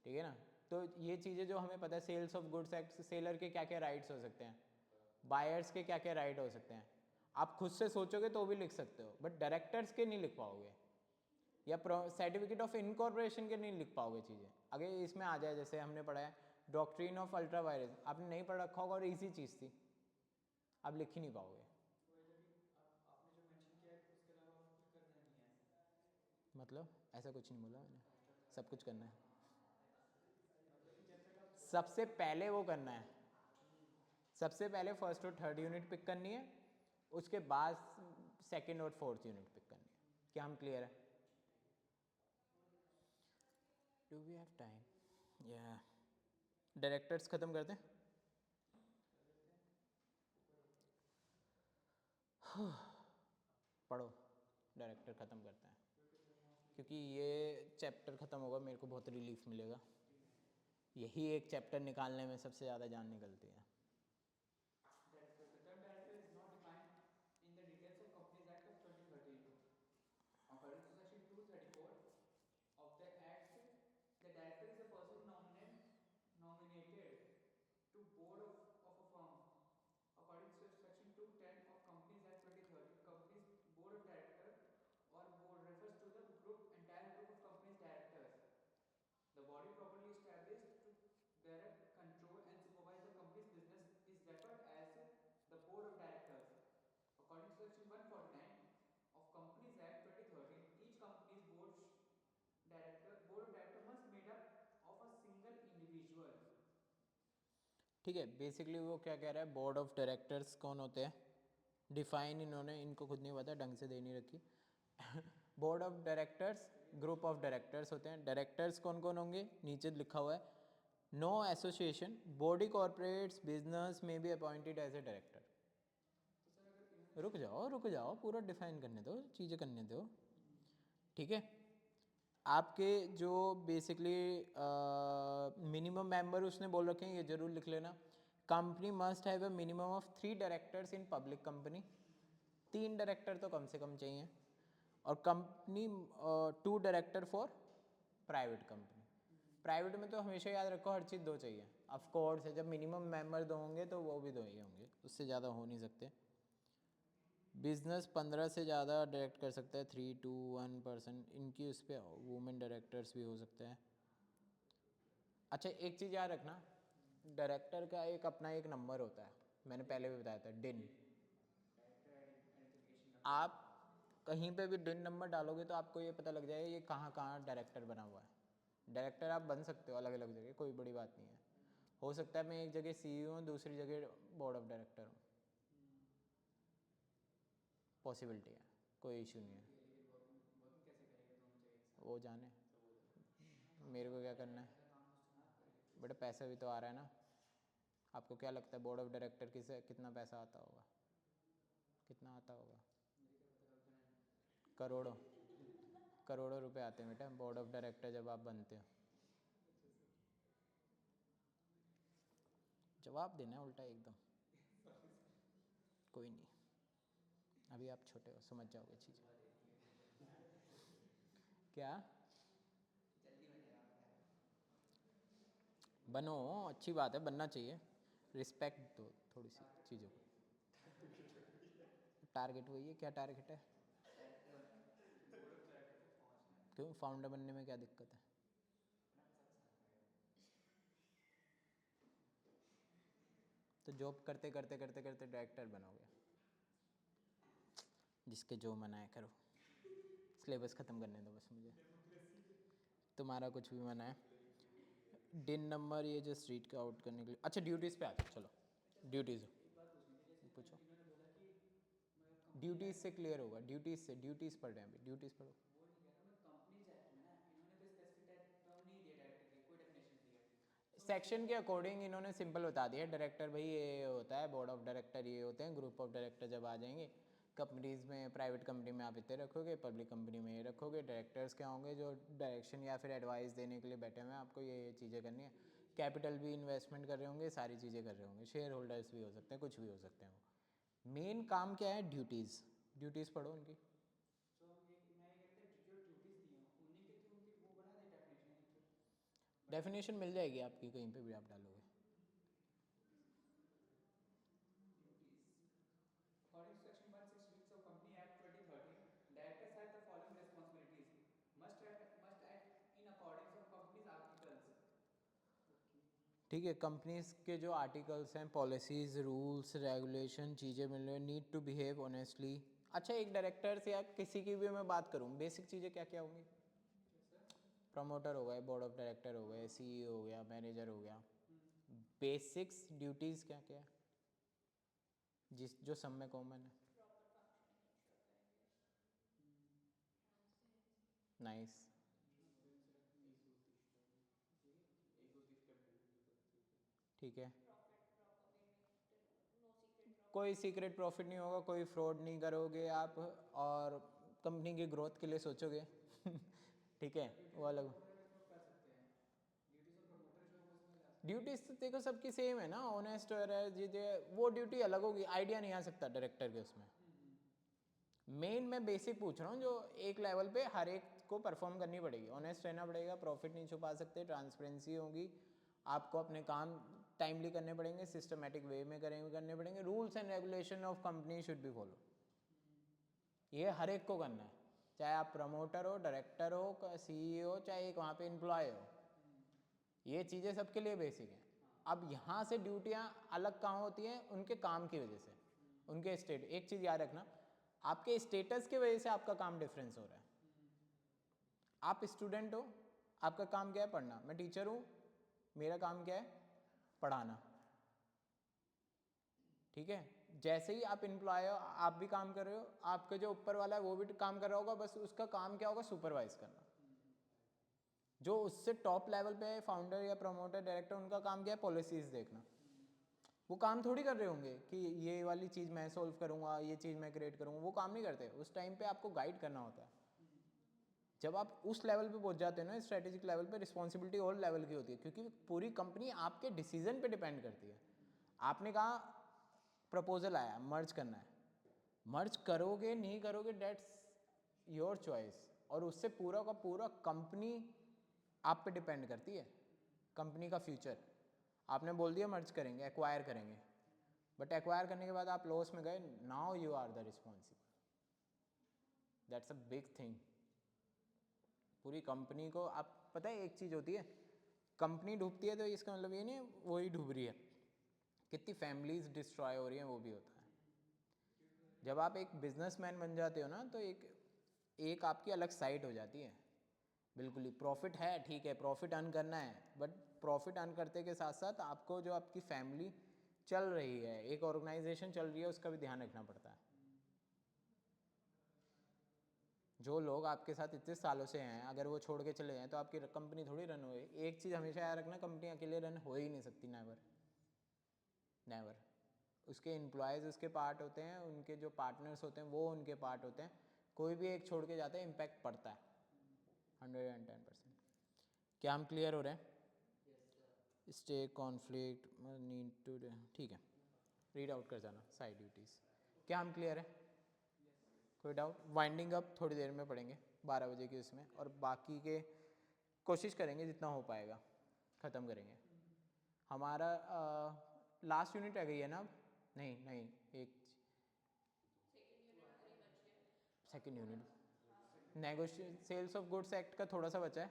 ठीक है ना। तो ये चीज़ें जो हमें पता है, sales of goods act, seller के क्या क्या राइट्स हो सकते हैं, बायर्स के क्या क्या राइट हो सकते हैं, आप खुद से सोचोगे तो भी लिख सकते हो, बट डायरेक्टर्स के नहीं लिख पाओगे, या सर्टिफिकेट ऑफ इनकॉर्पोरेशन के नहीं लिख पाओगे चीज़ें। अगर इसमें आ जाए, जैसे हमने पढ़ा है डॉक्ट्रिन ऑफ अल्ट्रा वायरस, आपने नहीं पढ़ रखा होगा और ईजी चीज़ थी, आप लिख ही नहीं पाओगे। आपने जो मेंशन किया है उसके अलावा और कुछ करना नहीं है। मतलब ऐसा कुछ नहीं बोला मैंने, सब कुछ करना है, मतलब कि जब तक आप सबसे पहले वो करना है, सबसे पहले फर्स्ट और 3rd यूनिट पिक करनी है, उसके बाद 2nd और 4th यूनिट पिक करनी है। क्या हम क्लियर है? Do we have time? या डायरेक्टर्स ख़त्म करते हैं। पढ़ो, डायरेक्टर ख़त्म करते हैं, क्योंकि ये चैप्टर ख़त्म होगा, मेरे को बहुत रिलीफ मिलेगा। यही एक चैप्टर निकालने में सबसे ज़्यादा जान निकलती है। director, the term director is not defined in the details of Companies Act of 2013. According to section 234 of the Act, the director is a person nominated to board of a firm. According to section 210 of Companies Act 2013, company's board of director or board refers to the entire group of company's directors. The body properly established to direct, control and supervise the company's business is referred as the board of directors. According to section 149 of Companies Act 2013, each company's board of director must made up of a single individual. ठीक है, basically वो क्या कह रहा है, board of directors कौन होते हैं, डिफाइन इन्होंने, इनको खुद नहीं पता, ढंग से दे नहीं रखी। Board of directors, group of directors होते हैं। डायरेक्टर्स कौन कौन होंगे, नीचे लिखा हुआ है, no association body corporates business में be appointed as a director. रुक जाओ पूरा डिफाइन करने दो, चीज़ें करने दो, ठीक है। आपके जो बेसिकली मिनिमम मेंबर उसने बोल रखे हैं, ये जरूर लिख लेना। Company must have a minimum of 3 directors in public company, 3 director तो कम से कम चाहिए। और company 2 director for private company. Private में तो हमेशा याद रखो हर चीज़ 2 चाहिए, ऑफ कोर्स है, जब मिनिमम मेंबर 2 होंगे तो वो भी 2 ही होंगे, उससे ज़्यादा हो नहीं सकते। बिजनेस 15 से ज़्यादा डायरेक्ट कर सकता है, 3 to 1 पर्सन, इनकी उस पर वुमेन डायरेक्टर्स भी हो सकते हैं। अच्छा एक चीज़ याद रखना, डायरेक्टर का एक अपना एक नंबर होता है, मैंने पहले भी बताया था, डिन। आप कहीं पे भी डिन नंबर डालोगे तो आपको ये पता लग जाएगा ये कहाँ कहाँ डायरेक्टर बना हुआ है। डायरेक्टर आप बन सकते हो अलग अलग जगह, कोई बड़ी बात नहीं है। हो सकता है मैं एक जगह CEO हूँ, दूसरी जगह बोर्ड ऑफ डायरेक्टर हूँ, पॉसिबिलिटी है, कोई इशू नहीं है। वो जाने, मेरे को क्या करना है, बेटा पैसा भी तो आ रहा है ना। आपको क्या लगता है बोर्ड ऑफ डायरेक्टर किसे कितना पैसा आता होगा, कितना आता होगा? करोड़ों, करोड़ों रुपए आते हैं बेटा बोर्ड ऑफ डायरेक्टर जब आप बनते हो। जवाब देना है उल्टा एकदम, कोई नहीं, अभी आप छोटे हो, समझ जाओगे चीज़ें। क्या बनो, अच्छी बात है, बनना चाहिए, रिस्पेक्ट दो थोड़ी सी चीज़ों को। टारगेट वही है, क्या टारगेट है? क्यों, फाउंडर बनने में क्या दिक्कत है? तो जॉब करते करते करते करते डायरेक्टर बनोगे, जिसके जो मना है करो, सिलेबस ख़त्म करने दो बस मुझे, तुम्हारा कुछ भी मना है। डिन नंबर ये जो स्ट्रीट का आउट करने के लिए। अच्छा ड्यूटीज़ पे आते हैं, चलो ड्यूटीज़ पूछो। ड्यूटीज़ से क्लियर होगा, ड्यूटीज़ पढ़ रहे हैं अभी, ड्यूटीज़ पढ़ो। वो नहीं कह रहा मैं, कंपनीज एक्ट में ना इन्होंने कोई स्पेसिफिक टर्म नहीं दिया डायरेक्टर के, कोई डेफिनेशन दिया। सेक्शन के अकॉर्डिंग इन्होंने सिंपल बता दिया, डायरेक्टर भाई ये होता है, बोर्ड ऑफ डायरेक्टर ये होते हैं, ग्रुप ऑफ डायरेक्टर जब आ जाएंगे। कंपनीज़ में, प्राइवेट कंपनी में आप इतने रखोगे, पब्लिक कंपनी में ये रखोगे। डायरेक्टर्स क्या होंगे, जो डायरेक्शन या फिर एडवाइस देने के लिए बैठे हुए हैं, आपको ये चीज़ें करनी है। कैपिटल भी इन्वेस्टमेंट कर रहे होंगे, सारी चीज़ें कर रहे होंगे, शेयर होल्डर्स भी हो सकते हैं, कुछ भी हो सकते हैं। वो मेन काम क्या है, ड्यूटीज़ पढ़ो उनकी। तो हम ये मैं ये कहते हैं जो ड्यूटीज दी हैं उन्हीं के थ्रू उनकी वो बना दे डेफिनेशन नीचे। डेफिनेशन मिल जाएगी आपकी, कहीं पे भी आप डालोगे। According to Section 166 of Company Act 2013, directors have the following responsibilities: must act in accordance of company's articles. ठीक है, कंपनीज के जो आर्टिकल्स हैं, पॉलिसीज़, रूल्स, रेगुलेशन, चीज़ें मिल रही, नीड टू बिहेव ऑनेस्टली। अच्छा एक डायरेक्टर से या किसी की भी मैं बात करूँ, बेसिक चीज़ें क्या क्या होंगी? प्रमोटर हो गए, बोर्ड ऑफ डायरेक्टर हो गए, CEO हो गया, मैनेजर हो गया। बेसिक्स ड्यूटीज़ क्या क्या है जिस जो सब में कॉमन है? Proper functioning ensure करेंगे। नाइस। ठीक है, Profit proper payment, no secret profit। कोई सीक्रेट प्रॉफिट नहीं होगा, कोई फ्रॉड नहीं करोगे आप, और कंपनी की ग्रोथ के लिए सोचोगे। ठीक है, वो अलग। कर सकते हैं ड्यूटीज ऑफ प्रमोटर जो है वो इसमें ला सकते ड्यूटीज तो देखो सबकी सेम है ना, ऑनेस्ट और वो ड्यूटी अलग होगी, आइडिया नहीं आ सकता डायरेक्टर के उसमें। मेन मैं बेसिक पूछ रहा हूँ, जो एक लेवल पे हर एक को परफॉर्म करनी पड़ेगी, ऑनेस्ट रहना पड़ेगा, प्रॉफिट नहीं छुपा सकते, ट्रांसपेरेंसी होगी, आपको अपने काम टाइमली करने पड़ेंगे, सिस्टमेटिक वे में करने पड़ेंगे, rules and regulation of company should be follow. ये हर एक को करना है, चाहे आप प्रमोटर हो, डायरेक्टर हो, CEO, चाहे एक वहाँ पे एम्प्लॉय हो, ये चीज़ें सबके लिए बेसिक हैं। अब यहाँ से ड्यूटियाँ अलग कहाँ होती हैं, उनके काम की वजह से, उनके स्टेट। एक चीज़ याद रखना, आपके स्टेटस की वजह से आपका काम डिफरेंस हो रहा है। आप स्टूडेंट हो, आपका काम क्या है, पढ़ना। मैं टीचर हूँ, मेरा काम क्या है, पढ़ाना। ठीक है, जैसे ही आप एम्प्लॉय हो, आप भी काम कर रहे हो, आपके जो ऊपर वाला है वो भी काम कर रहा होगा, बस उसका काम क्या होगा, सुपरवाइज करना। जो उससे टॉप लेवल पे फाउंडर या प्रमोटर डायरेक्टर, उनका काम क्या है, पॉलिसीज देखना। वो काम थोड़ी कर रहे होंगे कि ये वाली चीज़ मैं सॉल्व करूँगा, ये चीज़ मैं क्रिएट करूँगा, वो काम नहीं करते। उस टाइम पे आपको गाइड करना होता है। जब आप उस लेवल पे पहुंच जाते हो ना, स्ट्रेटेजिक लेवल पे, रिस्पॉन्सिबिलिटी और लेवल की होती है, क्योंकि पूरी कंपनी आपके डिसीजन पे डिपेंड करती है। आपने कहा प्रपोजल आया, मर्ज करना है, मर्ज करोगे नहीं करोगे, डेट्स योर चॉइस, और उससे पूरा का पूरा कंपनी आप पे डिपेंड करती है, कंपनी का फ्यूचर। आपने बोल दिया मर्ज करेंगे, एक्वायर करेंगे, बट एक्वायर करने के बाद आप लॉस में गए, now you are the responsible. That's a big thing. पूरी कंपनी को, आप पता है एक चीज़ होती है, कंपनी डूबती है तो इसका मतलब ये नहीं है वही डूब रही है, कितनी फैमिलीज डिस्ट्रॉय हो रही हैं वो भी होता है। जब आप एक बिजनेसमैन बन जाते हो ना, तो एक आपकी अलग साइट हो जाती है। बिल्कुल ही प्रॉफिट है, ठीक है, प्रॉफिट अर्न करना है, बट प्रॉफिट अर्न करते के साथ साथ आपको जो आपकी फैमिली चल रही है, एक ऑर्गेनाइजेशन चल रही है, उसका भी ध्यान रखना पड़ता है। जो लोग आपके साथ इतने सालों से हैं, अगर वो छोड़ के चले जाएं तो आपकी कंपनी थोड़ी रन होगी। एक चीज़ हमेशा याद रखना, कंपनी अकेले रन हो ही नहीं सकती, नेवर नेवर। उसके एम्प्लॉयज़ उसके पार्ट होते हैं, उनके जो पार्टनर्स होते हैं वो उनके पार्ट होते हैं। कोई भी एक छोड़ के जाता है, इम्पैक्ट पड़ता है 110%। क्या हम क्लियर हो रहे हैं? स्टे कॉन्फ्लिक्ट नीड टू, ठीक है, रीड आउट कर जाना साइड ड्यूटीज़। क्या हम क्लियर है? कोई डाउट? वाइंडिंग अप थोड़ी देर में पढ़ेंगे 12 बजे की उसमें, और बाकी के कोशिश करेंगे जितना हो पाएगा ख़त्म करेंगे। हमारा लास्ट यूनिट रह गई है ना अब? नहीं नहीं, एक second unit negotiate, sales of goods act का थोड़ा सा बचा है,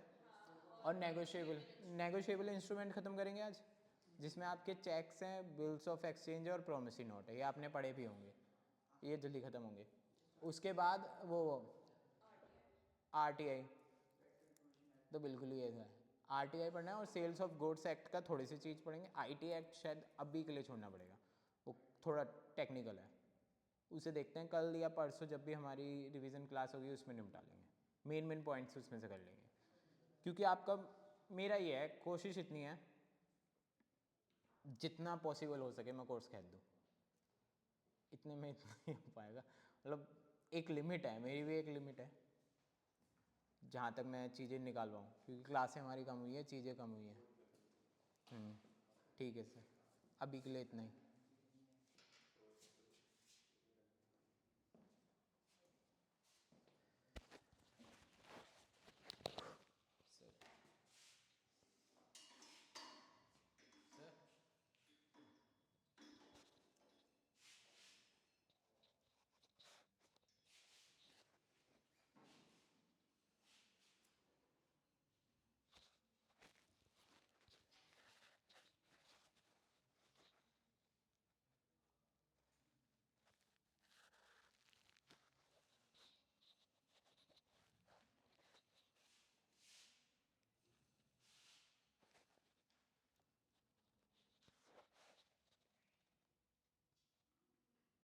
और नेगोशिएबल इंस्ट्रूमेंट ख़त्म करेंगे आज, जिसमें आपके चेक्स हैं, बिल्स ऑफ एक्सचेंज और प्रोमिसरी नोट है, ये आपने पढ़े भी होंगे, ये जल्दी ख़त्म होंगे। उसके बाद वो RTI, तो बिल्कुल ही ऐसा है, RTI पढ़ना है, और सेल्स ऑफ गुड्स एक्ट का थोड़ी सी चीज़ पढ़ेंगे। IT एक्ट शायद अभी के लिए छोड़ना पड़ेगा, वो थोड़ा टेक्निकल है, उसे देखते हैं कल या परसों जब भी हमारी रिवीजन क्लास होगी उसमें निपटा लेंगे, मेन पॉइंट्स उसमें से कर लेंगे। क्योंकि आपका, मेरा ये है, कोशिश इतनी है जितना पॉसिबल हो सके मैं कोर्स खेल दूँ, इतने में इतना ही हो पाएगा। मतलब एक लिमिट है, मेरी भी एक लिमिट है जहाँ तक मैं चीज़ें निकाल पाऊँ, क्योंकि क्लासें हमारी कम हुई है, चीज़ें कम हुई हैं। ठीक है सर, अभी के लिए इतना ही।